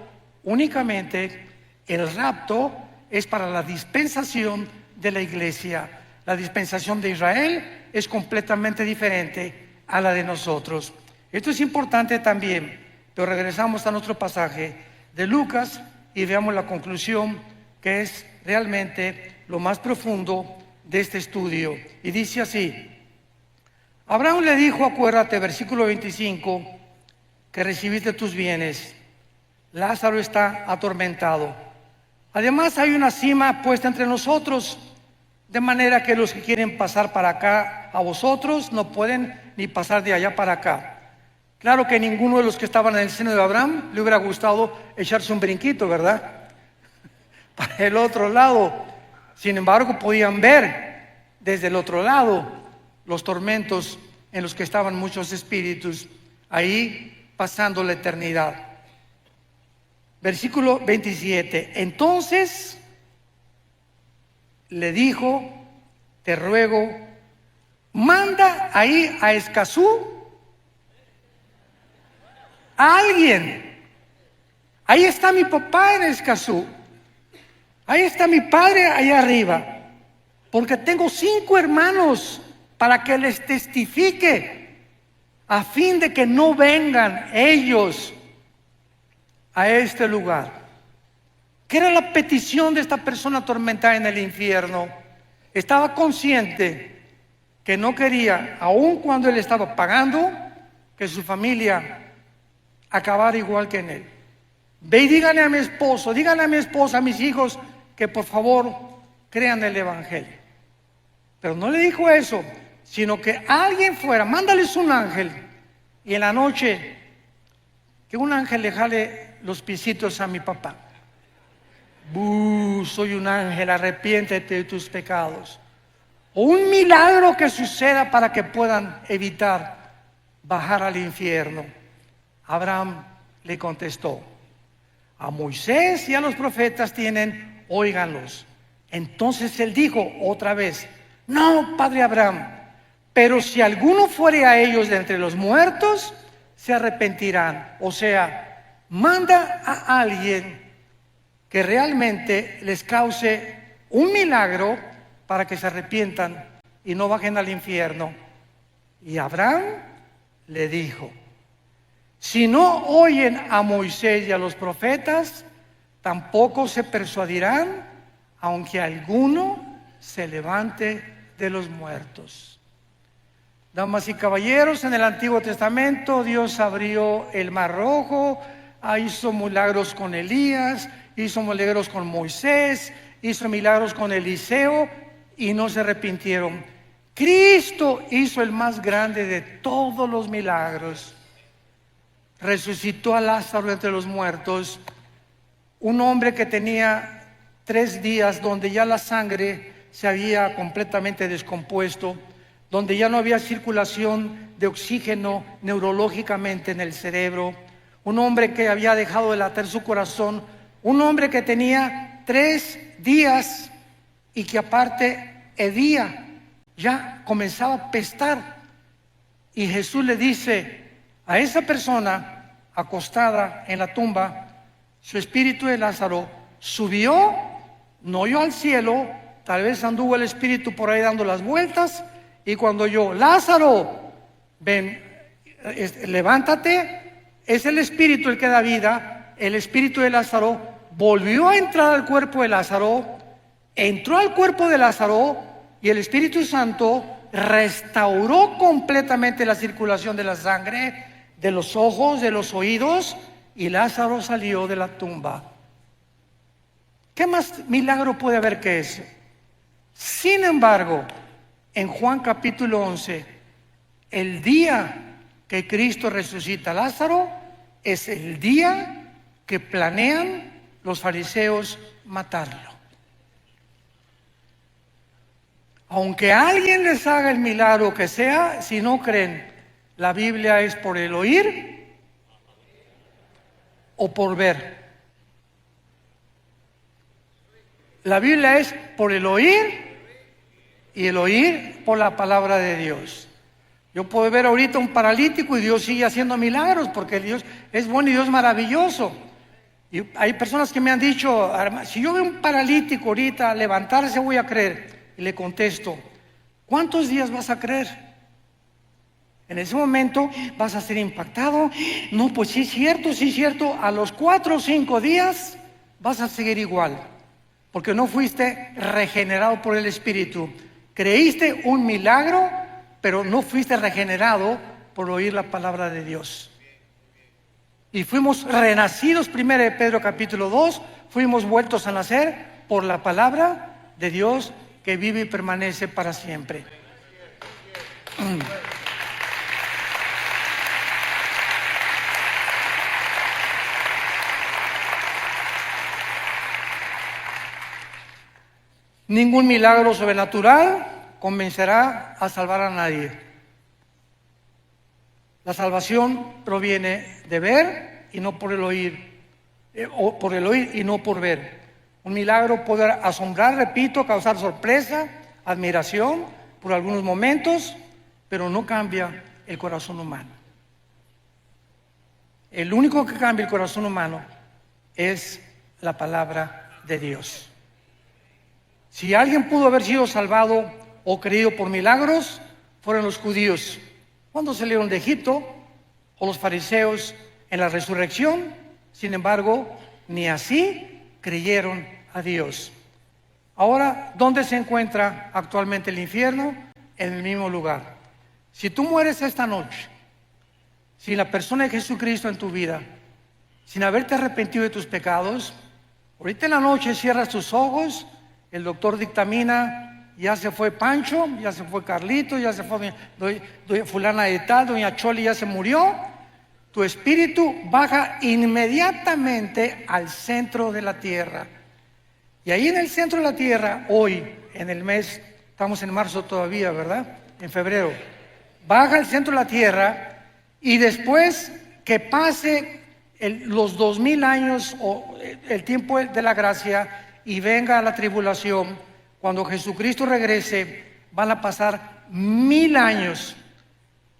únicamente el rapto es para la dispensación de la iglesia. La dispensación de Israel es completamente diferente a la de nosotros. Esto es importante también, pero regresamos a nuestro pasaje de Lucas y veamos la conclusión, que es realmente lo más profundo de este estudio. Y dice así: Abraham le dijo, acuérdate, versículo 25, que recibiste tus bienes, Lázaro está atormentado. Además hay una cima puesta entre nosotros, de manera que los que quieren pasar para acá a vosotros no pueden ni pasar de allá para acá. Claro que ninguno de los que estaban en el seno de Abraham le hubiera gustado echarse un brinquito, ¿verdad? Para el otro lado. Sin embargo, podían ver desde el otro lado los tormentos en los que estaban muchos espíritus ahí pasando la eternidad. Versículo 27. Entonces le dijo: te ruego, manda ahí a Escazú a alguien. Ahí está mi papá en Escazú. Ahí está mi padre allá arriba. Porque tengo 5 hermanos para que les testifique, a fin de que no vengan ellos a este lugar. ¿Qué era la petición de esta persona atormentada en el infierno? Estaba consciente que no quería, aun cuando él estaba pagando, que su familia acabara igual que en él. Ve y díganle a mi esposo, díganle a mi esposa, a mis hijos, que por favor crean el evangelio. Pero no le dijo eso, sino que alguien fuera, mándales un ángel, y en la noche que un ángel le jale los piecitos a mi papá. Soy un ángel, arrepiéntete de tus pecados. O un milagro que suceda para que puedan evitar bajar al infierno. Abraham le contestó: a Moisés y a los profetas tienen, óiganlos. Entonces él dijo otra vez: no, padre Abraham, pero si alguno fuere a ellos de entre los muertos, se arrepentirán. O sea, manda a alguien que realmente les cause un milagro para que se arrepientan y no bajen al infierno. Y Abraham le dijo: si no oyen a Moisés y a los profetas, tampoco se persuadirán, aunque alguno se levante de los muertos. Damas y caballeros, en el Antiguo Testamento Dios abrió el Mar Rojo, hizo milagros con Elías, hizo milagros con Moisés, hizo milagros con Eliseo y no se arrepintieron. Cristo hizo el más grande de todos los milagros. Resucitó a Lázaro entre los muertos, un hombre que tenía 3 días donde ya la sangre se había completamente descompuesto, donde ya no había circulación de oxígeno neurológicamente en el cerebro, un hombre que había dejado de latir su corazón, un hombre que tenía 3 días y que aparte hedía, ya comenzaba a pestar. Y Jesús le dice a esa persona acostada en la tumba: su espíritu de Lázaro subió, no oyó al cielo, tal vez anduvo el espíritu por ahí dando las vueltas, y cuando oyó: Lázaro, ven, levántate, es el espíritu el que da vida. El espíritu de Lázaro volvió a entrar al cuerpo de Lázaro, entró al cuerpo de Lázaro, y el Espíritu Santo restauró completamente la circulación de la sangre, de los ojos, de los oídos, y Lázaro salió de la tumba. ¿Qué más milagro puede haber que ese? Sin embargo, en Juan capítulo 11, el día que Cristo resucita a Lázaro es el día que planean los fariseos matarlo. Aunque alguien les haga el milagro que sea, si no creen, la Biblia es por el oír o por ver. La Biblia es por el oír y el oír por la palabra de Dios. Yo puedo ver ahorita un paralítico y Dios sigue haciendo milagros, porque Dios es bueno y Dios es maravilloso. Y hay personas que me han dicho: si yo veo un paralítico ahorita levantarse, voy a creer. Y le contesto: ¿cuántos días vas a creer? En ese momento vas a ser impactado. No, pues sí es cierto, sí es cierto. A los 4 o 5 días vas a seguir igual, porque no fuiste regenerado por el Espíritu. Creíste un milagro, pero no fuiste regenerado por oír la palabra de Dios. Y fuimos renacidos, 1 de Pedro capítulo 2, fuimos vueltos a nacer por la palabra de Dios que vive y permanece para siempre. Ningún milagro sobrenatural convencerá a salvar a nadie. La salvación proviene de ver y no por el oír, o por el oír y no por ver. Un milagro puede asombrar, repito, causar sorpresa, admiración por algunos momentos, pero no cambia el corazón humano. El único que cambia el corazón humano es la palabra de Dios. Si alguien pudo haber sido salvado o creído por milagros, fueron los judíos cuando salieron de Egipto, o los fariseos en la resurrección. Sin embargo, ni así creyeron a Dios. Ahora, ¿dónde se encuentra actualmente el infierno? En el mismo lugar. Si tú mueres esta noche, sin la persona de Jesucristo en tu vida, sin haberte arrepentido de tus pecados, ahorita en la noche cierras tus ojos, el doctor dictamina, ya se fue Pancho, ya se fue Carlito, ya se fue doña fulana de tal, doña Choli ya se murió. Tu espíritu baja inmediatamente al centro de la tierra. Y ahí en el centro de la tierra, hoy, en el mes, estamos en marzo todavía, ¿verdad? En febrero. Baja al centro de la tierra y después que pase los 2000 años o el tiempo de la gracia y venga la tribulación, cuando Jesucristo regrese, van a pasar 1000 años.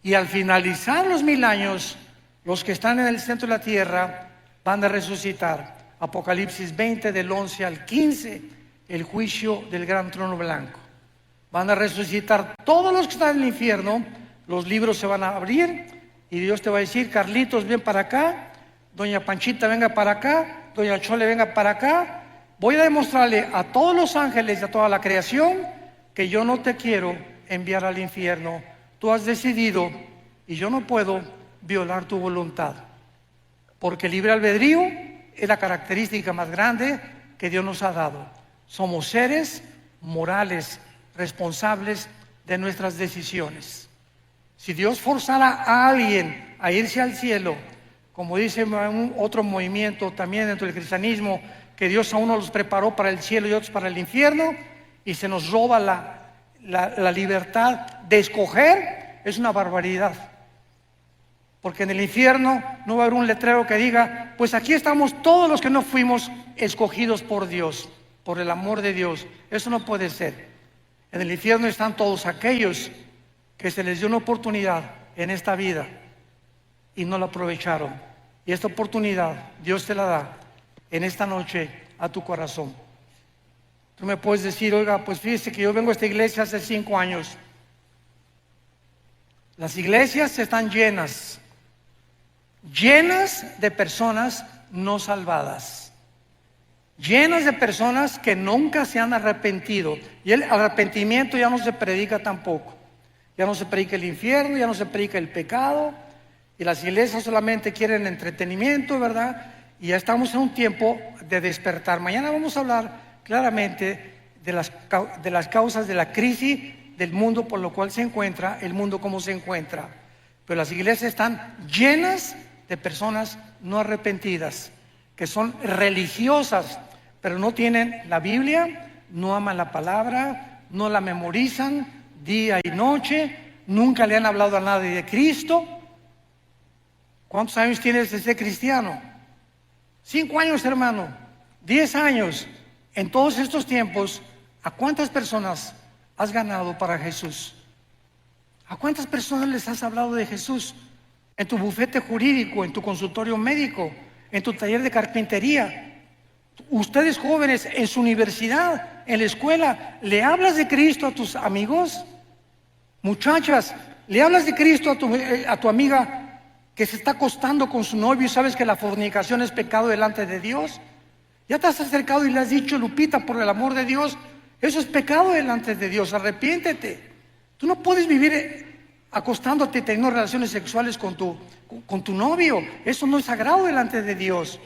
Y al finalizar los 1000 años, los que están en el centro de la tierra van a resucitar. Apocalipsis 20 del 11 al 15, el juicio del gran trono blanco. Van a resucitar todos los que están en el infierno, los libros se van a abrir y Dios te va a decir: Carlitos, ven para acá, doña Panchita, venga para acá, doña Chole, venga para acá. Voy a demostrarle a todos los ángeles y a toda la creación que yo no te quiero enviar al infierno. Tú has decidido y yo no puedo violar tu voluntad, porque el libre albedrío es la característica más grande que Dios nos ha dado. Somos seres morales, responsables de nuestras decisiones. Si Dios forzara a alguien a irse al cielo, como dice otro movimiento también dentro del cristianismo, que Dios a uno los preparó para el cielo y otros para el infierno, y se nos roba la libertad de escoger, es una barbaridad. Porque en el infierno no va a haber un letrero que diga: pues aquí estamos todos los que no fuimos escogidos por Dios, por el amor de Dios. Eso no puede ser. En el infierno están todos aquellos que se les dio una oportunidad en esta vida y no la aprovecharon. Y esta oportunidad Dios te la da en esta noche a tu corazón. Tú me puedes decir: oiga, pues fíjese que yo vengo a esta iglesia hace 5 años. Las iglesias están llenas de personas no salvadas, llenas de personas que nunca se han arrepentido. Y el arrepentimiento ya no se predica tampoco. Ya no se predica el infierno, ya no se predica el pecado. Y las iglesias solamente quieren entretenimiento, ¿verdad? Y ya estamos en un tiempo de despertar. Mañana vamos a hablar claramente de las causas de la crisis del mundo por lo cual se encuentra, el mundo como se encuentra. Pero las iglesias están llenas de personas no arrepentidas, que son religiosas, pero no tienen la Biblia, no aman la palabra, no la memorizan día y noche, nunca le han hablado a nadie de Cristo. ¿Cuántos años tienes de ser cristiano? 5 años, hermano, 10 años. En todos estos tiempos, ¿a cuántas personas has ganado para Jesús? ¿A cuántas personas les has hablado de Jesús? En tu bufete jurídico, en tu consultorio médico, en tu taller de carpintería. Ustedes jóvenes, en su universidad, en la escuela, ¿le hablas de Cristo a tus amigos? Muchachas, ¿le hablas de Cristo a tu amiga que se está acostando con su novio y sabes que la fornicación es pecado delante de Dios? ¿Ya te has acercado y le has dicho: Lupita, por el amor de Dios, eso es pecado delante de Dios, arrepiéntete? Tú no puedes vivir acostándote y teniendo relaciones sexuales con tu novio. Eso no es sagrado delante de Dios.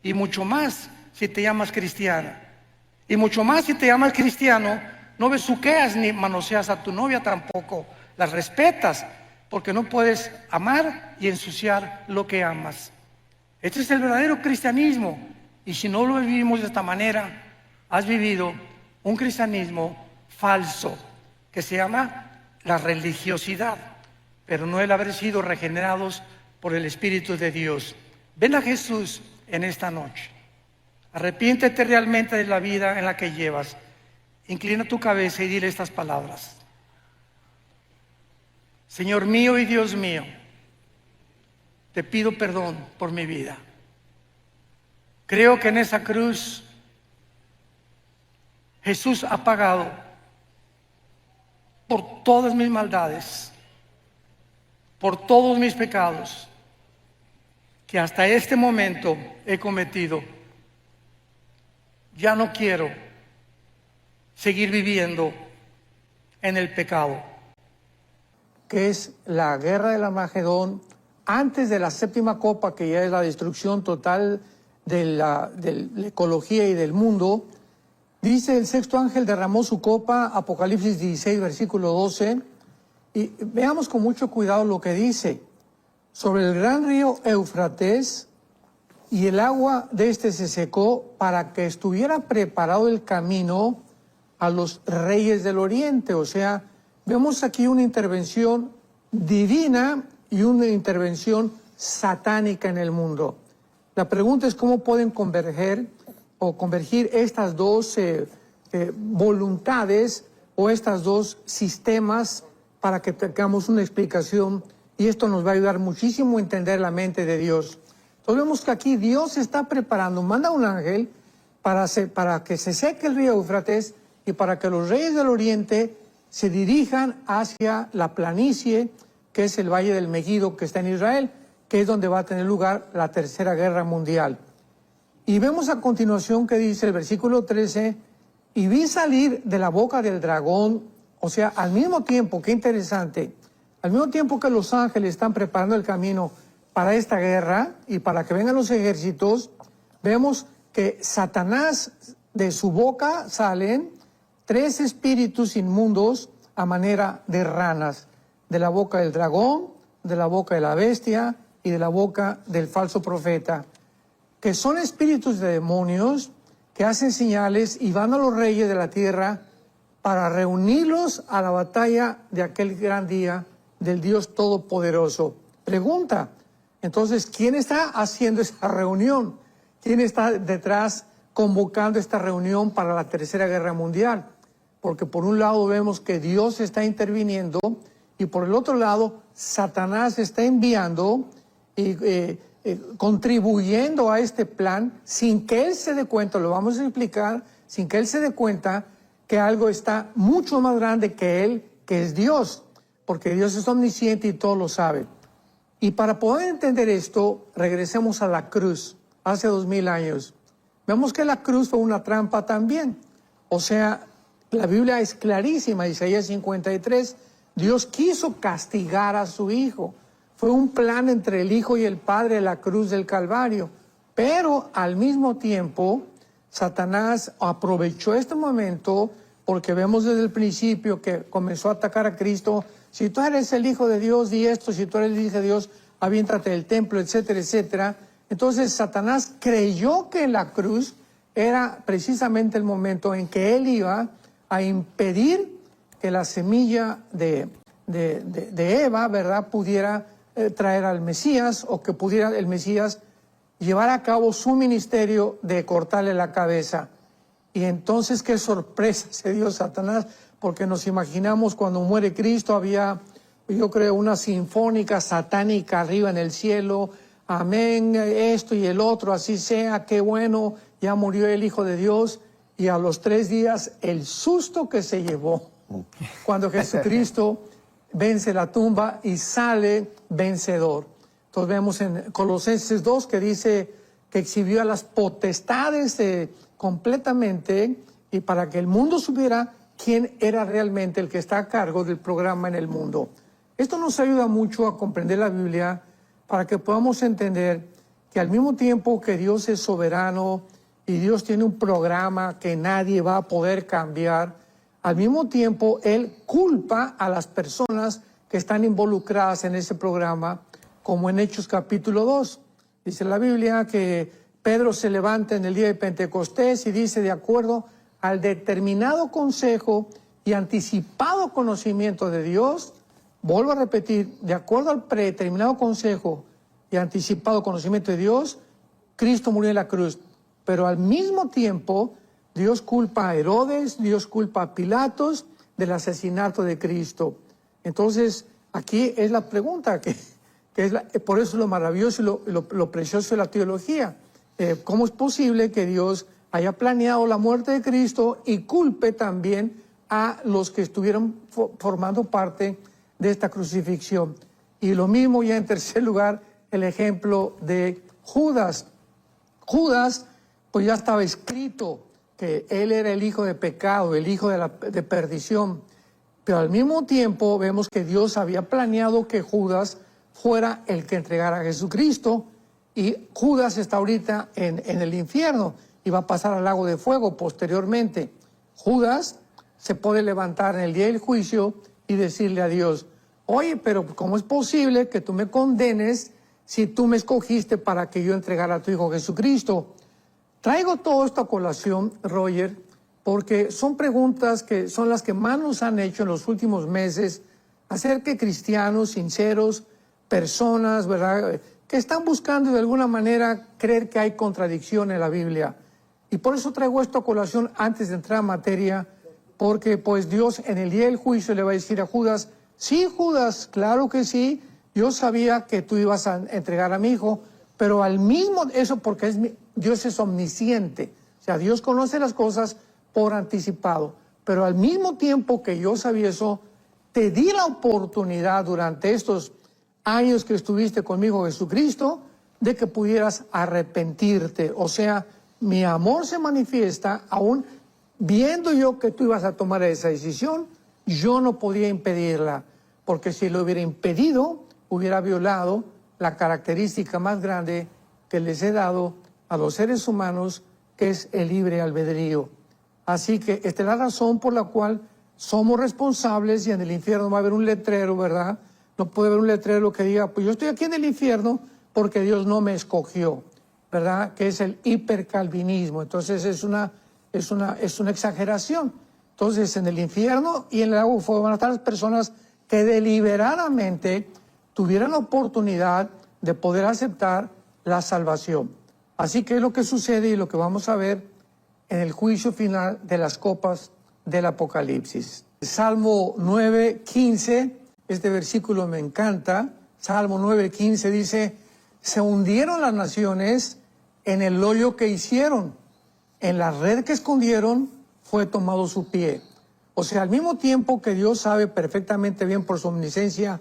Y mucho más si te llamas cristiana. Y mucho más si te llamas cristiano, no besuqueas ni manoseas a tu novia tampoco. La respetas, porque no puedes amar y ensuciar lo que amas. Este es el verdadero cristianismo. Y si no lo vivimos de esta manera, has vivido un cristianismo falso, que se llama la religiosidad, pero no el haber sido regenerados por el Espíritu de Dios. Ven a Jesús en esta noche. Arrepiéntete realmente de la vida en la que llevas. Inclina tu cabeza y dile estas palabras. Señor mío y Dios mío, te pido perdón por mi vida. Creo que en esa cruz Jesús ha pagado por todas mis maldades, por todos mis pecados, que hasta este momento he cometido. Ya no quiero seguir viviendo en el pecado. Que es la guerra del Armagedón, antes de la séptima copa, que ya es la destrucción total de la ecología y del mundo. Dice: el sexto ángel derramó su copa, Apocalipsis 16, versículo 12, y veamos con mucho cuidado lo que dice. Sobre el gran río Éufrates, y el agua de este se secó, para que estuviera preparado el camino a los reyes del oriente. O sea, vemos aquí una intervención divina y una intervención satánica en el mundo. La pregunta es cómo pueden convergir estas dos voluntades o estos dos sistemas para que tengamos una explicación, y esto nos va a ayudar muchísimo a entender la mente de Dios. Entonces vemos que aquí Dios está preparando, manda un ángel para que se seque el río Éufrates y para que los reyes del oriente se dirijan hacia la planicie, que es el Valle del Megiddo, que está en Israel, que es donde va a tener lugar la Tercera Guerra Mundial. Y vemos a continuación que dice el versículo 13, y vi salir de la boca del dragón, o sea, al mismo tiempo, qué interesante, al mismo tiempo que los ángeles están preparando el camino para esta guerra y para que vengan los ejércitos, vemos que Satanás, de su boca salen 3 espíritus inmundos a manera de ranas, de la boca del dragón, de la boca de la bestia y de la boca del falso profeta, que son espíritus de demonios que hacen señales y van a los reyes de la tierra para reunirlos a la batalla de aquel gran día del Dios Todopoderoso. Pregunta, entonces, ¿quién está haciendo esa reunión? ¿Quién está detrás convocando esta reunión para la Tercera Guerra Mundial? Porque por un lado vemos que Dios está interviniendo y por el otro lado Satanás está enviando y contribuyendo a este plan sin que él se dé cuenta, lo vamos a explicar, sin que él se dé cuenta que algo está mucho más grande que él, que es Dios, porque Dios es omnisciente y todo lo sabe. Y para poder entender esto, regresemos a la cruz, hace 2000 años. Vemos que la cruz fue una trampa también. O sea, la Biblia es clarísima, Isaías 53, Dios quiso castigar a su Hijo. Fue un plan entre el Hijo y el Padre, la cruz del Calvario. Pero al mismo tiempo, Satanás aprovechó este momento, porque vemos desde el principio que comenzó a atacar a Cristo. Si tú eres el Hijo de Dios, di esto. Si tú eres el Hijo de Dios, aviéntate del templo, etcétera, etcétera. Entonces Satanás creyó que la cruz era precisamente el momento en que él iba a impedir que la semilla de Eva, ¿verdad?, pudiera traer al Mesías, o que pudiera el Mesías llevar a cabo su ministerio de cortarle la cabeza. Y entonces qué sorpresa se dio Satanás, porque nos imaginamos cuando muere Cristo, había, yo creo, una sinfónica satánica arriba en el cielo, amén, esto y el otro, así sea, qué bueno, ya murió el Hijo de Dios. Y a los 3 días, el susto que se llevó cuando Jesucristo vence la tumba y sale vencedor. Entonces vemos en Colosenses 2 que dice que exhibió a las potestades completamente, y para que el mundo supiera quién era realmente el que está a cargo del programa en el mundo. Esto nos ayuda mucho a comprender la Biblia para que podamos entender que al mismo tiempo que Dios es soberano y Dios tiene un programa que nadie va a poder cambiar, al mismo tiempo Él culpa a las personas que están involucradas en ese programa, como en Hechos capítulo 2. Dice la Biblia que Pedro se levanta en el día de Pentecostés y dice, de acuerdo al determinado consejo y anticipado conocimiento de Dios, vuelvo a repetir, de acuerdo al predeterminado consejo y anticipado conocimiento de Dios, Cristo murió en la cruz. Pero al mismo tiempo, Dios culpa a Herodes, Dios culpa a Pilatos del asesinato de Cristo. Entonces, aquí es la pregunta, por eso es lo maravilloso y lo precioso de la teología. ¿Cómo es posible que Dios haya planeado la muerte de Cristo y culpe también a los que estuvieron formando parte de esta crucifixión? Y lo mismo ya en tercer lugar, el ejemplo de Judas. Judas, pues ya estaba escrito que él era el hijo de pecado, el hijo de perdición. Pero al mismo tiempo vemos que Dios había planeado que Judas fuera el que entregara a Jesucristo, y Judas está ahorita en el infierno y va a pasar al lago de fuego posteriormente. Judas se puede levantar en el día del juicio y decirle a Dios, oye, pero ¿cómo es posible que tú me condenes si tú me escogiste para que yo entregara a tu Hijo Jesucristo? Traigo todo esto a colación, Roger, porque son preguntas que son las que más nos han hecho en los últimos meses acerca de cristianos sinceros, personas, ¿verdad?, que están buscando de alguna manera creer que hay contradicción en la Biblia. Y por eso traigo esto a colación antes de entrar a materia, porque pues Dios en el día del juicio le va a decir a Judas, sí, Judas, claro que sí, yo sabía que tú ibas a entregar a mi hijo, pero al mismo, eso porque Dios es omnisciente, o sea, Dios conoce las cosas por anticipado, pero al mismo tiempo que yo sabía eso, te di la oportunidad durante estos años que estuviste conmigo, Jesucristo, de que pudieras arrepentirte. O sea, mi amor se manifiesta aún viendo yo que tú ibas a tomar esa decisión, yo no podía impedirla, porque si lo hubiera impedido, hubiera violado la característica más grande que les he dado a los seres humanos, que es el libre albedrío. Así que esta es la razón por la cual somos responsables, y en el infierno va a haber un letrero, ¿verdad? No puede haber un letrero que diga, pues yo estoy aquí en el infierno porque Dios no me escogió, ¿verdad? Que es el hipercalvinismo. Entonces es una exageración. Entonces en el infierno y en el lago de fuego van a estar las personas que deliberadamente tuvieran la oportunidad de poder aceptar la salvación. Así que es lo que sucede y lo que vamos a ver en el juicio final de las copas del Apocalipsis. Salmo 9:15. Este versículo me encanta. Salmo 9:15 dice, se hundieron las naciones en el hoyo que hicieron, en la red que escondieron fue tomado su pie. O sea, al mismo tiempo que Dios sabe perfectamente bien por su omnisciencia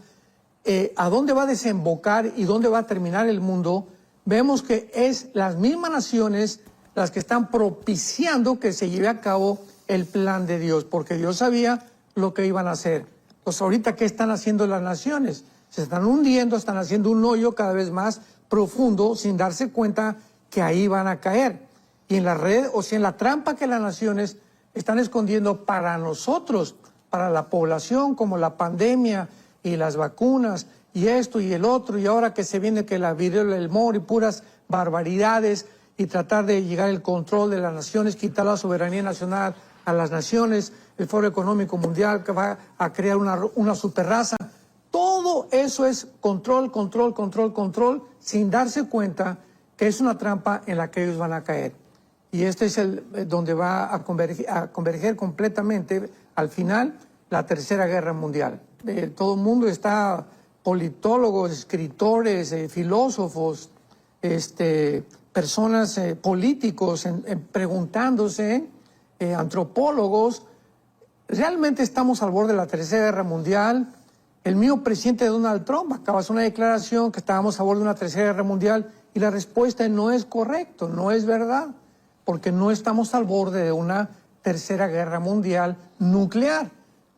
a dónde va a desembocar y dónde va a terminar el mundo, vemos que es las mismas naciones las que están propiciando que se lleve a cabo el plan de Dios, porque Dios sabía lo que iban a hacer. Pues ahorita, ¿qué están haciendo las naciones? Se están hundiendo, están haciendo un hoyo cada vez más profundo sin darse cuenta que ahí van a caer. Y en la red, o sea, en la trampa que las naciones están escondiendo para nosotros, para la población, como la pandemia y las vacunas y esto y el otro, y ahora que se viene que la viruela del mono y puras barbaridades, y tratar de llegar al control de las naciones, quitar la soberanía nacional a las naciones, el Foro Económico Mundial que va a crear una superraza. Todo eso es control, control, control, control, sin darse cuenta que es una trampa en la que ellos van a caer. Y este es donde va a converger completamente, al final, la Tercera Guerra Mundial. Todo el mundo está, politólogos, escritores, filósofos, personas, políticos, preguntándose, antropólogos, ¿realmente estamos al borde de la Tercera Guerra Mundial? El mismo presidente Donald Trump acaba de hacer una declaración que estábamos a borde de una Tercera Guerra Mundial, y la respuesta no es correcto, no es verdad, porque no estamos al borde de una Tercera Guerra Mundial nuclear.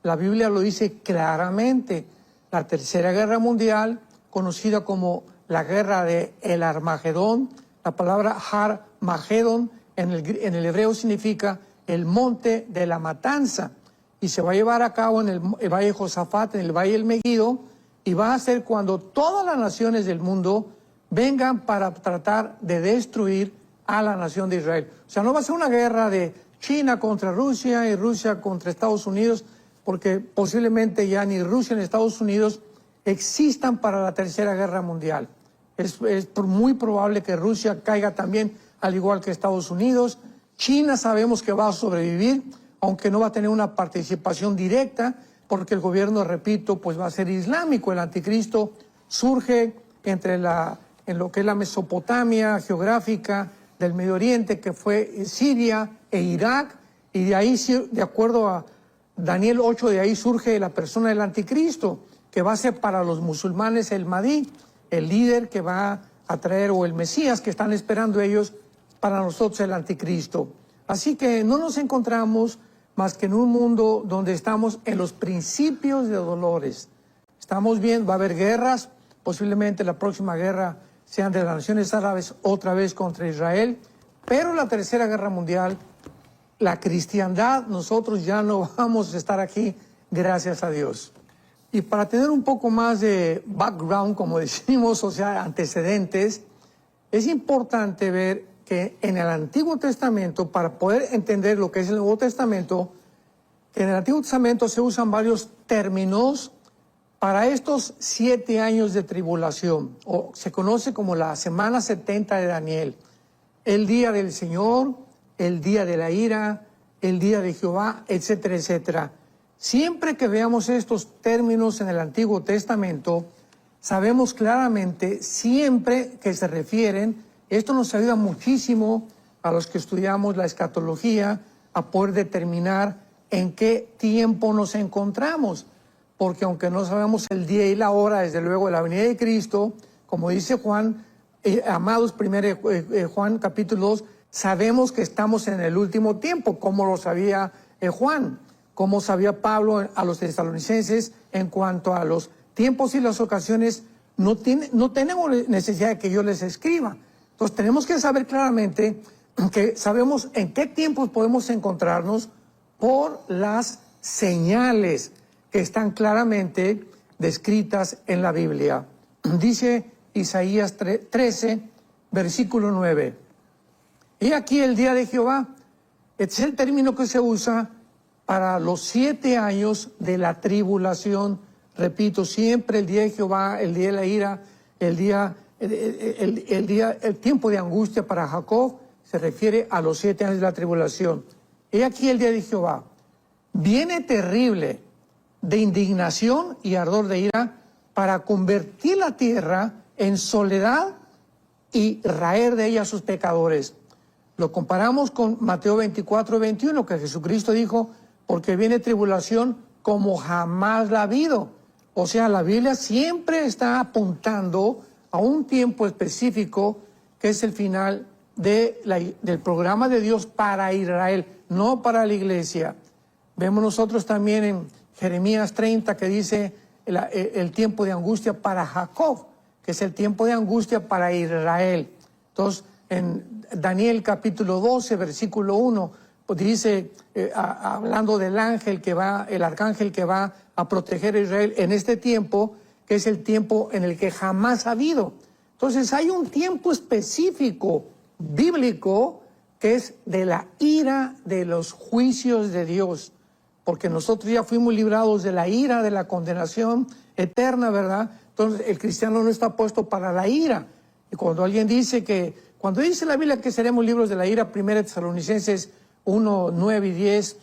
La Biblia lo dice claramente. la Tercera Guerra Mundial, conocida como la Guerra de el Armagedón. La palabra Har-Magedón en el hebreo significa el monte de la matanza, y se va a llevar a cabo en el Valle de Josafat, en el Valle del Megiddo, y va a ser cuando todas las naciones del mundo vengan para tratar de destruir a la nación de Israel. O sea, no va a ser una guerra de China contra Rusia y Rusia contra Estados Unidos, porque posiblemente ya ni Rusia ni Estados Unidos existan para la Tercera Guerra Mundial. Es muy probable que Rusia caiga también, al igual que Estados Unidos. China sabemos que va a sobrevivir, aunque no va a tener una participación directa, porque el gobierno, repito, pues va a ser islámico. El anticristo surge en lo que es la Mesopotamia geográfica del Medio Oriente, que fue Siria e Irak, y de ahí, de acuerdo a Daniel 8, de ahí surge la persona del anticristo, que va a ser para los musulmanes el Mahdi, el líder que va a traer, o el Mesías que están esperando ellos, para nosotros el anticristo. Así que no nos encontramos más que en un mundo donde estamos en los principios de dolores. Estamos bien, va a haber guerras, posiblemente la próxima guerra sean de las naciones árabes otra vez contra Israel, pero la Tercera Guerra Mundial, la cristiandad, nosotros ya no vamos a estar aquí, gracias a Dios. Y para tener un poco más de background, como decimos, o sea, antecedentes, es importante ver que en el Antiguo Testamento, para poder entender lo que es el Nuevo Testamento, en el Antiguo Testamento se usan varios términos para estos 7 años de tribulación, o se conoce como la semana 70 de Daniel, el día del Señor, el día de la ira, el día de Jehová, etcétera, etcétera. Siempre que veamos estos términos en el Antiguo Testamento, sabemos claramente siempre que se refieren, esto nos ayuda muchísimo a los que estudiamos la escatología a poder determinar en qué tiempo nos encontramos, porque aunque no sabemos el día y la hora, desde luego, de la venida de Cristo, como dice Juan, amados, 1 Juan capítulo 2, sabemos que estamos en el último tiempo, como lo sabía Juan, como sabía Pablo a los tesalonicenses en cuanto a los tiempos y las ocasiones. No tenemos necesidad de que yo les escriba. Entonces tenemos que saber claramente que sabemos en qué tiempos podemos encontrarnos por las señales que están claramente descritas en la Biblia. Dice Isaías 13, versículo 9. He aquí el día de Jehová. Este es el término que se usa para los 7 años de la tribulación. Repito, siempre el día de Jehová, el día de la ira, el tiempo de angustia para Jacob se refiere a los 7 años de la tribulación. He aquí el día de Jehová. Viene terrible de indignación y ardor de ira para convertir la tierra en soledad y raer de ella a sus pecadores. Lo comparamos con Mateo 24, 21, que Jesucristo dijo, porque viene tribulación como jamás la ha habido. O sea, la Biblia siempre está apuntando a un tiempo específico que es el final del programa de Dios para Israel, no para la iglesia. Vemos nosotros también en Jeremías 30 que dice el tiempo de angustia para Jacob, que es el tiempo de angustia para Israel. Entonces, en Daniel capítulo 12, versículo 1, pues dice, hablando del ángel el arcángel que va a proteger a Israel en este tiempo, que es el tiempo en el que jamás ha habido. Entonces hay un tiempo específico bíblico que es de la ira de los juicios de Dios, porque nosotros ya fuimos librados de la ira, de la condenación eterna, ¿verdad? Entonces el cristiano no está puesto para la ira. Y cuando alguien dice cuando dice la Biblia que seremos libres de la ira, 1 Tesalonicenses 1, 9 y 10,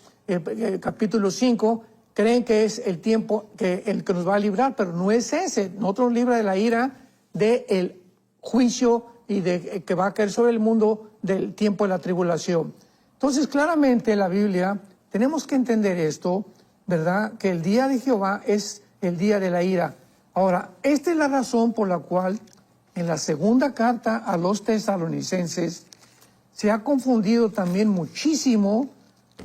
capítulo 5, creen que es el tiempo el que nos va a librar, pero no es ese. Nosotros nos libra de la ira, del juicio y que va a caer sobre el mundo del tiempo de la tribulación. Entonces, claramente la Biblia, tenemos que entender esto, ¿verdad? Que el día de Jehová es el día de la ira. Ahora, esta es la razón por la cual en la segunda carta a los tesalonicenses se ha confundido también muchísimo,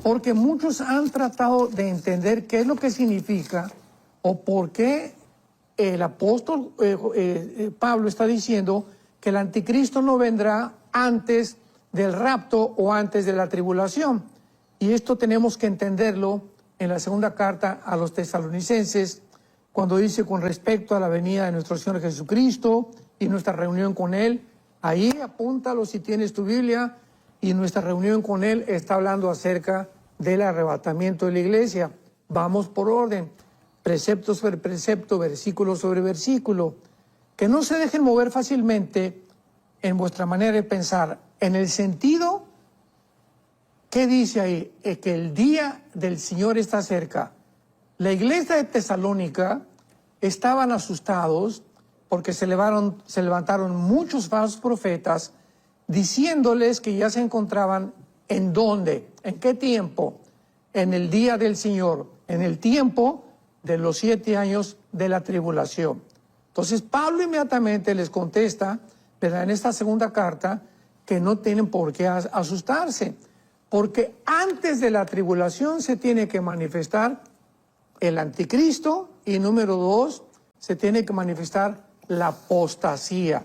porque muchos han tratado de entender qué es lo que significa o por qué el apóstol Pablo está diciendo que el anticristo no vendrá antes del rapto o antes de la tribulación. Y esto tenemos que entenderlo en la segunda carta a los tesalonicenses, cuando dice con respecto a la venida de nuestro Señor Jesucristo y nuestra reunión con Él. Ahí apúntalo si tienes tu Biblia, y nuestra reunión con Él está hablando acerca del arrebatamiento de la iglesia. Vamos por orden, precepto sobre precepto, versículo sobre versículo. Que no se dejen mover fácilmente en vuestra manera de pensar, en el sentido, ¿qué dice ahí? Que el día del Señor está cerca. La iglesia de Tesalónica estaban asustados porque se levantaron muchos falsos profetas diciéndoles que ya se encontraban ¿en dónde? ¿En qué tiempo? En el día del Señor, en el tiempo de los 7 años de la tribulación. Entonces Pablo inmediatamente les contesta, ¿verdad?, en esta segunda carta, que no tienen por qué asustarse, porque antes de la tribulación se tiene que manifestar el anticristo, y número 2, se tiene que manifestar la apostasía.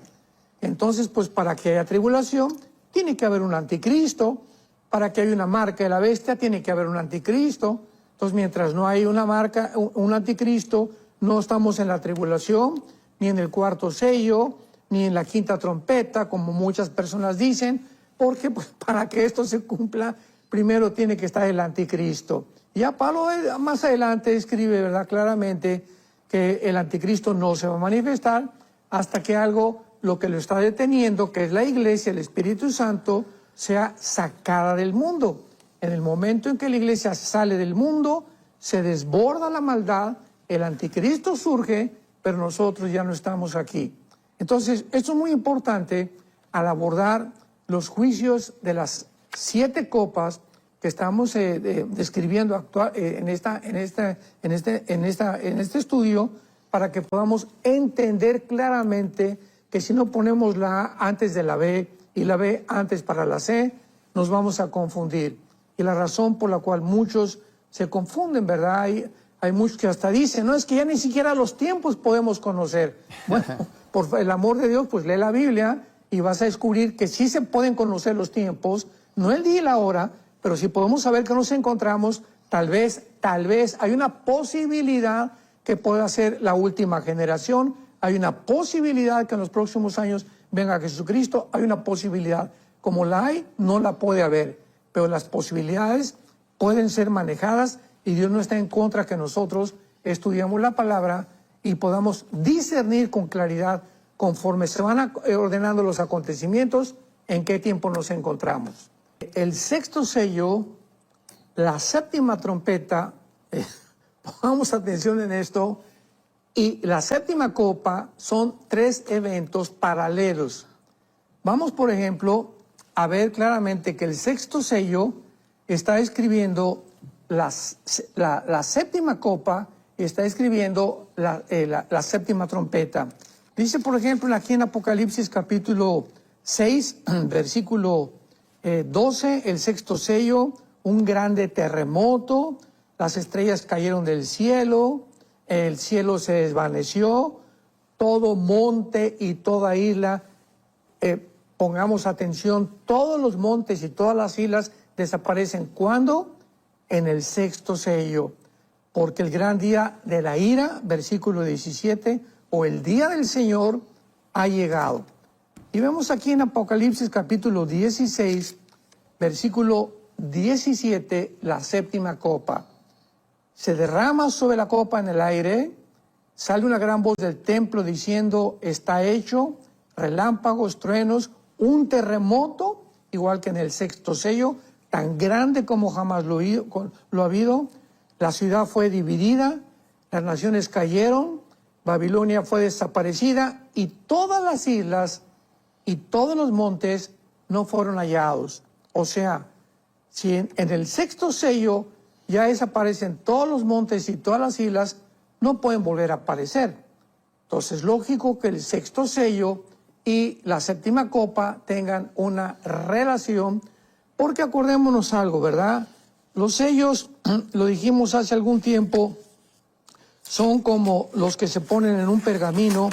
Entonces, pues para que haya tribulación, tiene que haber un anticristo. Para que haya una marca de la bestia, tiene que haber un anticristo. Entonces, mientras no hay una marca, un anticristo, no estamos en la tribulación, ni en el cuarto sello, ni en la quinta trompeta, como muchas personas dicen, porque pues, para que esto se cumpla, primero tiene que estar el anticristo. Ya Pablo más adelante escribe, ¿verdad?, claramente que el anticristo no se va a manifestar hasta que algo, lo que lo está deteniendo, que es la iglesia, el Espíritu Santo, sea sacada del mundo. En el momento en que la iglesia sale del mundo, se desborda la maldad, el anticristo surge, pero nosotros ya no estamos aquí. Entonces, esto es muy importante al abordar los juicios de las 7 copas que estamos describiendo en este estudio, para que podamos entender claramente que si no ponemos la A antes de la B y la B antes para la C, nos vamos a confundir. Y la razón por la cual muchos se confunden, ¿verdad? Hay muchos que hasta dicen, no, es que ya ni siquiera los tiempos podemos conocer. Bueno, por el amor de Dios, pues lee la Biblia y vas a descubrir que sí se pueden conocer los tiempos, no el día y la hora, pero si podemos saber que nos encontramos, tal vez hay una posibilidad que pueda ser la última generación, hay una posibilidad que en los próximos años venga Jesucristo, hay una posibilidad. Como la hay, no la puede haber, pero las posibilidades pueden ser manejadas y Dios no está en contra que nosotros estudiemos la palabra y podamos discernir con claridad conforme se van ordenando los acontecimientos en qué tiempo nos encontramos. El sexto sello, la séptima trompeta, pongamos atención en esto, y la séptima copa son 3 eventos paralelos. Vamos, por ejemplo, a ver claramente que el sexto sello está escribiendo la séptima copa, está escribiendo la séptima trompeta. Dice, por ejemplo, aquí en Apocalipsis capítulo 6, versículo 12, el sexto sello, un grande terremoto, las estrellas cayeron del cielo, el cielo se desvaneció, todo monte y toda isla, pongamos atención, todos los montes y todas las islas desaparecen. ¿Cuándo? En el sexto sello, porque el gran día de la ira, versículo 17, o el día del Señor ha llegado. Y vemos aquí en Apocalipsis capítulo 16, versículo 17, la séptima copa. Se derrama sobre la copa en el aire, sale una gran voz del templo diciendo, está hecho, relámpagos, truenos, un terremoto, igual que en el sexto sello, tan grande como jamás lo ha habido. La ciudad fue dividida, las naciones cayeron, Babilonia fue desaparecida y todas las islas y todos los montes no fueron hallados. O sea, si en el sexto sello ya desaparecen todos los montes y todas las islas, no pueden volver a aparecer. Entonces es lógico que el sexto sello y la séptima copa tengan una relación, porque acordémonos algo, ¿verdad? Los sellos, lo dijimos hace algún tiempo, son como los que se ponen en un pergamino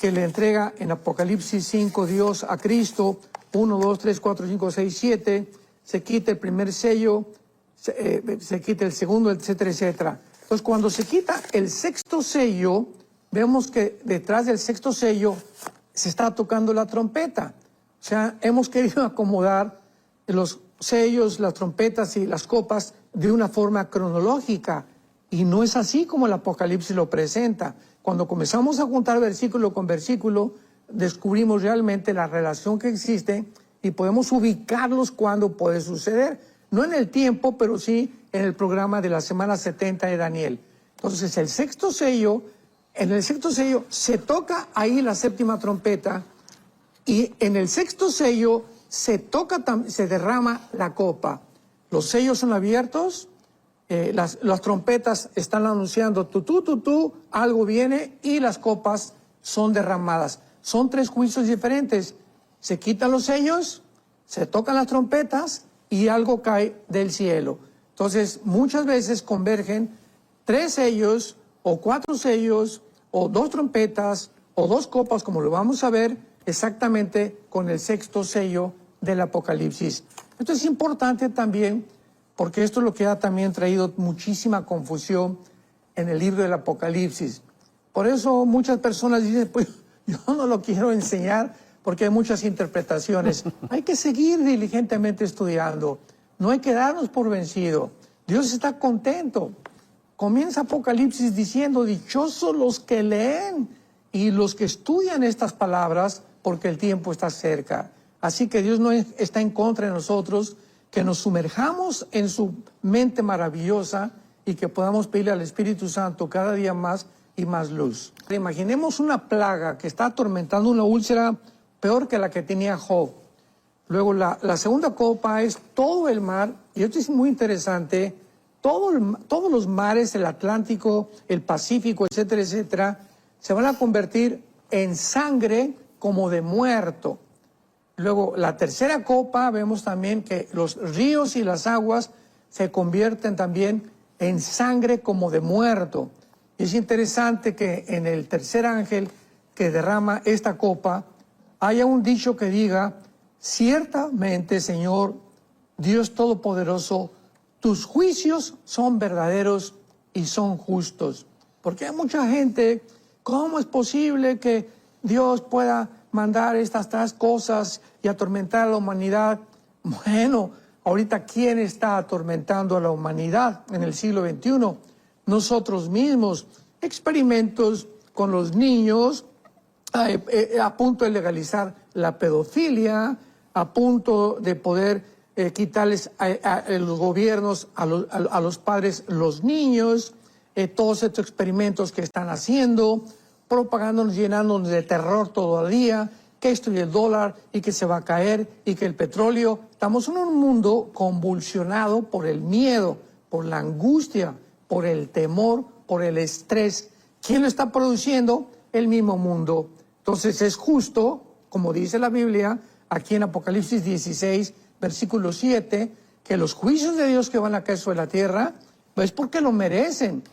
que le entrega en Apocalipsis 5 Dios a Cristo, 1, 2, 3, 4, 5, 6, 7, se quita el primer sello, se quita el segundo, etcétera, etcétera. Entonces, cuando se quita el sexto sello, vemos que detrás del sexto sello se está tocando la trompeta. O sea, hemos querido acomodar los sellos, las trompetas y las copas de una forma cronológica. Y no es así como el Apocalipsis lo presenta. Cuando comenzamos a juntar versículo con versículo, descubrimos realmente la relación que existe y podemos ubicarlos cuando puede suceder. No en el tiempo, pero sí en el programa de la semana 70 de Daniel. Entonces, el sexto sello, en el sexto sello se toca ahí la séptima trompeta y en el sexto sello se derrama la copa. Los sellos son abiertos. Las trompetas están anunciando algo viene y las copas son derramadas. Son tres juicios diferentes. Se quitan los sellos, se tocan las trompetas y algo cae del cielo. Entonces, muchas veces convergen 3 sellos o 4 sellos o 2 trompetas o 2 copas, como lo vamos a ver exactamente con el sexto sello del Apocalipsis. Esto es importante también porque esto es lo que ha también traído muchísima confusión en el libro del Apocalipsis. Por eso muchas personas dicen, pues yo no lo quiero enseñar porque hay muchas interpretaciones. Hay que seguir diligentemente estudiando. No hay que darnos por vencido. Dios está contento. Comienza Apocalipsis diciendo, dichosos los que leen y los que estudian estas palabras porque el tiempo está cerca. Así que Dios no está en contra de nosotros, que nos sumerjamos en su mente maravillosa y que podamos pedirle al Espíritu Santo cada día más y más luz. Imaginemos una plaga que está atormentando una úlcera peor que la que tenía Job. Luego la segunda copa es todo el mar, y esto es muy interesante, todos los mares, el Atlántico, el Pacífico, etcétera, etcétera, se van a convertir en sangre como de muerto. Luego, la tercera copa, vemos también que los ríos y las aguas se convierten también en sangre como de muerto. Y es interesante que en el tercer ángel que derrama esta copa, haya un dicho que diga, ciertamente, Señor, Dios Todopoderoso, tus juicios son verdaderos y son justos. Porque hay mucha gente, ¿cómo es posible que Dios pueda mandar estas cosas y atormentar a la humanidad? Bueno, ahorita, ¿quién está atormentando a la humanidad en el siglo XXI? Nosotros mismos. Experimentos con los niños, a punto de legalizar la pedofilia, a punto de poder quitarles a los gobiernos, a los padres, los niños, todos estos experimentos que están haciendo, propagándonos, llenándonos de terror todo el día, que esto y el dólar, y que se va a caer, y que el petróleo. Estamos en un mundo convulsionado por el miedo, por la angustia, por el temor, por el estrés. ¿Quién lo está produciendo? El mismo mundo. Entonces es justo, como dice la Biblia, aquí en Apocalipsis 16, versículo 7, que los juicios de Dios que van a caer sobre la tierra, pues porque lo merecen.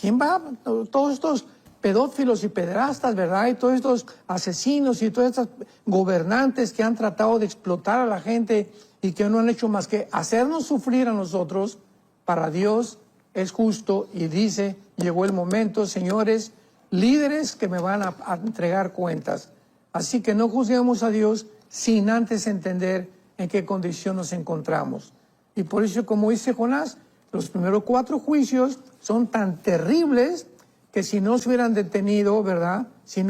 ¿Quién va? Todos estos pedófilos y pederastas, ¿verdad? Y todos estos asesinos y todos estos gobernantes que han tratado de explotar a la gente y que no han hecho más que hacernos sufrir a nosotros. Para Dios es justo y dice, llegó el momento, señores, líderes que me van a entregar cuentas. Así que no juzguemos a Dios sin antes entender en qué condición nos encontramos. Y por eso, como dice Jonás, los primeros 4 juicios son tan terribles que si no se hubieran detenido, ¿verdad? Si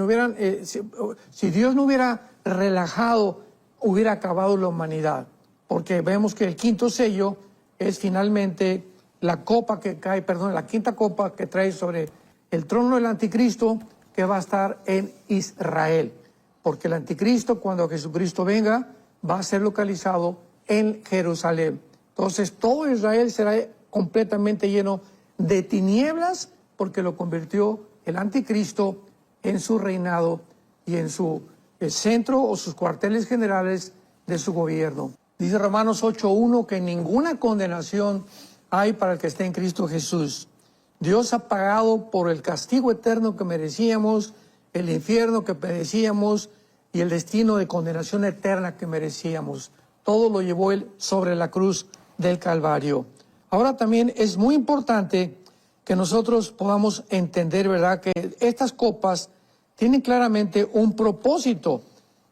Dios no hubiera relajado, hubiera acabado la humanidad. Porque vemos que el quinto sello es finalmente la quinta copa que trae sobre el trono del anticristo, que va a estar en Israel. Porque el anticristo, cuando Jesucristo venga, va a ser localizado en Jerusalén. Entonces todo Israel será completamente lleno de tinieblas, porque lo convirtió el anticristo en su reinado y en su centro o sus cuarteles generales de su gobierno. Dice Romanos 8:1 que ninguna condenación hay para el que esté en Cristo Jesús. Dios ha pagado por el castigo eterno que merecíamos, el infierno que merecíamos y el destino de condenación eterna que merecíamos. Todo lo llevó Él sobre la cruz del Calvario. Ahora también es muy importante que nosotros podamos entender, ¿verdad?, que estas copas tienen claramente un propósito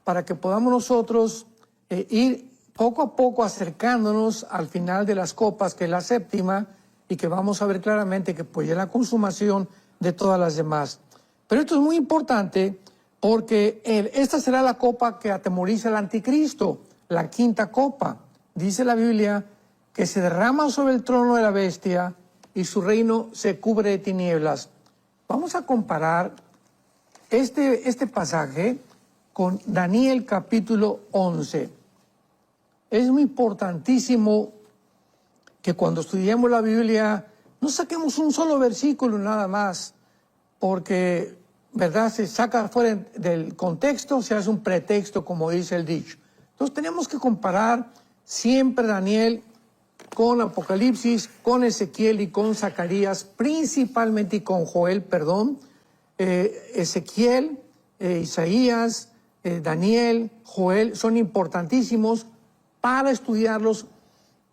para que podamos nosotros ir poco a poco acercándonos al final de las copas, que es la séptima, y que vamos a ver claramente que pues es la consumación de todas las demás. Pero esto es muy importante porque esta será la copa que atemoriza al anticristo, la quinta copa. Dice la Biblia que se derrama sobre el trono de la bestia y su reino se cubre de tinieblas. Vamos a comparar este pasaje con Daniel capítulo 11. Es muy importantísimo que cuando estudiemos la Biblia no saquemos un solo versículo nada más, porque, ¿verdad?, se saca fuera del contexto, se hace un pretexto, como dice el dicho. Entonces tenemos que comparar siempre Daniel con Apocalipsis, con Ezequiel y con Zacarías, principalmente, y con Joel, perdón. Ezequiel, Isaías, Daniel, Joel, son importantísimos para estudiarlos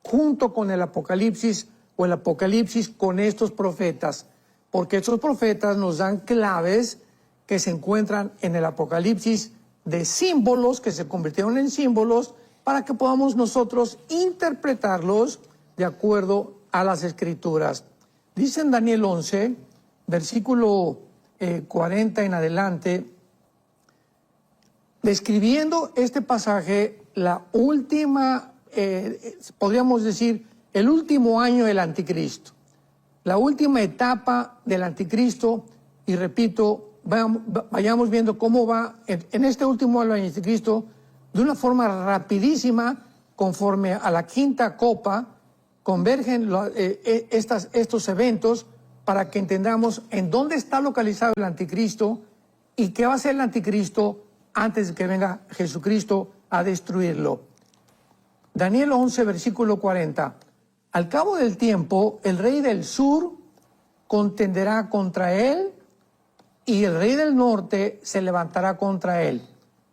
junto con el Apocalipsis o el Apocalipsis con estos profetas, porque estos profetas nos dan claves que se encuentran en el Apocalipsis de símbolos que se convirtieron en símbolos para que podamos nosotros interpretarlos de acuerdo a las Escrituras. Dice en Daniel 11, versículo 40 en adelante, describiendo este pasaje, la última podríamos decir, el último año del anticristo, la última etapa del anticristo, y repito, vayamos viendo cómo va en este último año del anticristo, de una forma rapidísima, conforme a la quinta copa, convergen estos eventos para que entendamos en dónde está localizado el anticristo y qué va a hacer el anticristo antes de que venga Jesucristo a destruirlo. Daniel 11, versículo 40. Al cabo del tiempo, el rey del sur contenderá contra él y el rey del norte se levantará contra él.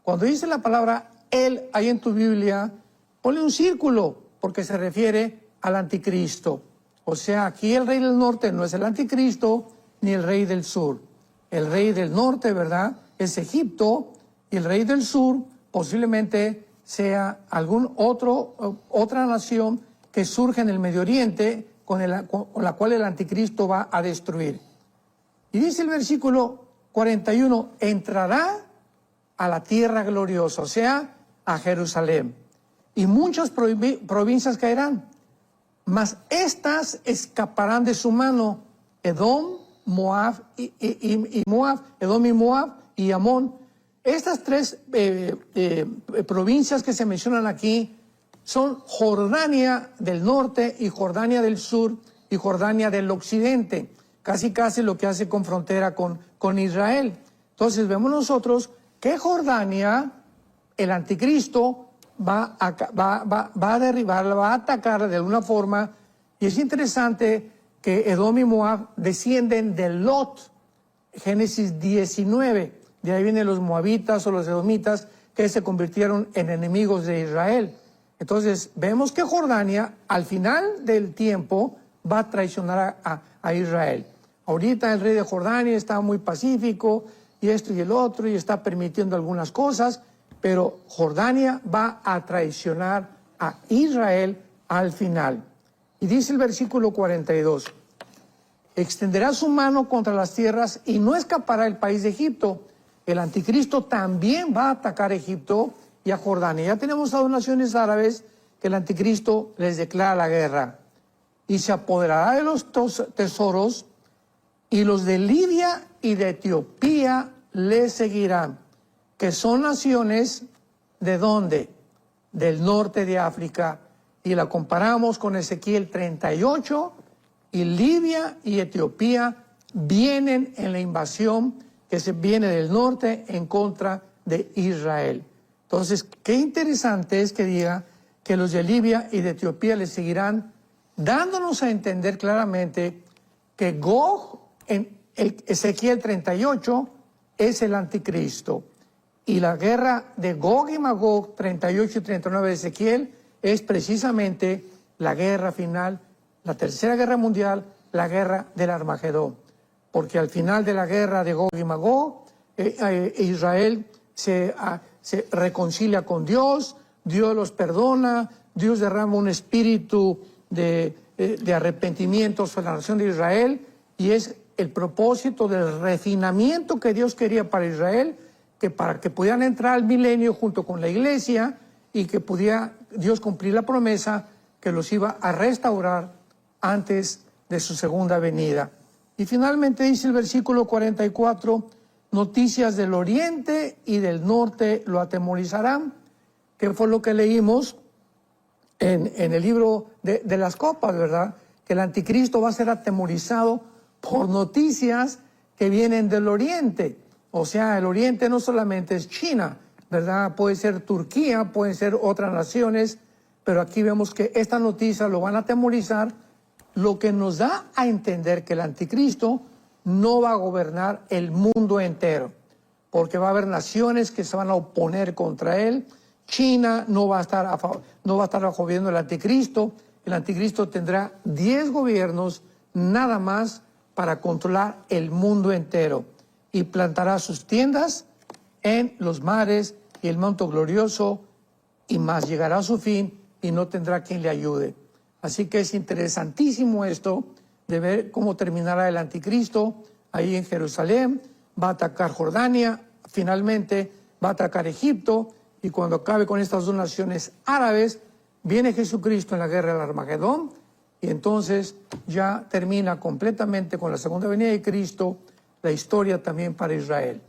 Cuando dice la palabra él ahí en tu Biblia, ponle un círculo porque se refiere al anticristo. O sea, aquí el rey del norte no es el anticristo ni el rey del sur. El rey del norte, ¿verdad?, es Egipto, y el rey del sur posiblemente sea otra nación que surge en el Medio Oriente con la cual el anticristo va a destruir. Y dice el versículo 41, entrará a la tierra gloriosa, o sea, a Jerusalén, y muchas provincias caerán, mas estas escaparán de su mano, Edom, Moab y Moab, Edom y Moab y Amón. Estas tres provincias que se mencionan aquí son Jordania del norte y Jordania del sur y Jordania del occidente, casi lo que hace con frontera con Israel. Entonces vemos nosotros que Jordania, el anticristo, va a derribar, va a atacar de alguna forma, y es interesante que Edom y Moab descienden de Lot, Génesis 19. De ahí vienen los moabitas o los edomitas que se convirtieron en enemigos de Israel. Entonces, vemos que Jordania, al final del tiempo, va a traicionar a Israel. Ahorita el rey de Jordania está muy pacífico, y esto y el otro, y está permitiendo algunas cosas, pero Jordania va a traicionar a Israel al final. Y dice el versículo 42, extenderá su mano contra las tierras y no escapará el país de Egipto. El anticristo también va a atacar a Egipto y a Jordania. Ya tenemos a dos naciones árabes que el anticristo les declara la guerra. Y se apoderará de los tesoros, y los de Libia y de Etiopía le seguirán, que son naciones, ¿de dónde? Del norte de África. Y la comparamos con Ezequiel 38, y Libia y Etiopía vienen en la invasión que se viene del norte en contra de Israel. Entonces, qué interesante es que diga que los de Libia y de Etiopía le seguirán, dándonos a entender claramente que Gog, en Ezequiel 38, es el anticristo. Y la guerra de Gog y Magog, 38 y 39 de Ezequiel, es precisamente la guerra final, la tercera guerra mundial, la guerra del Armagedón. Porque al final de la guerra de Gog y Magog, Israel se reconcilia con Dios, Dios los perdona, Dios derrama un espíritu de arrepentimiento sobre la nación de Israel, y es el propósito del refinamiento que Dios quería para Israel, que para que pudieran entrar al milenio junto con la iglesia y que pudiera Dios cumplir la promesa que los iba a restaurar antes de su segunda venida. Y finalmente dice el versículo 44, noticias del oriente y del norte lo atemorizarán, que fue lo que leímos en el libro de las copas, ¿verdad? Que el anticristo va a ser atemorizado por noticias que vienen del oriente. O sea, el oriente no solamente es China, ¿verdad? Puede ser Turquía, pueden ser otras naciones, pero aquí vemos que estas noticias lo van a atemorizar, lo que nos da a entender que el anticristo no va a gobernar el mundo entero, porque va a haber naciones que se van a oponer contra él. China no va a estar bajo gobierno del anticristo. El anticristo tendrá 10 gobiernos nada más para controlar el mundo entero, y plantará sus tiendas en los mares y el monte glorioso, y más llegará a su fin y no tendrá quien le ayude. Así que es interesantísimo esto de ver cómo terminará el anticristo ahí en Jerusalén. Va a atacar Jordania, finalmente va a atacar Egipto, y cuando acabe con estas dos naciones árabes, viene Jesucristo en la guerra del Armagedón, y entonces ya termina completamente con la segunda venida de Cristo la historia también para Israel.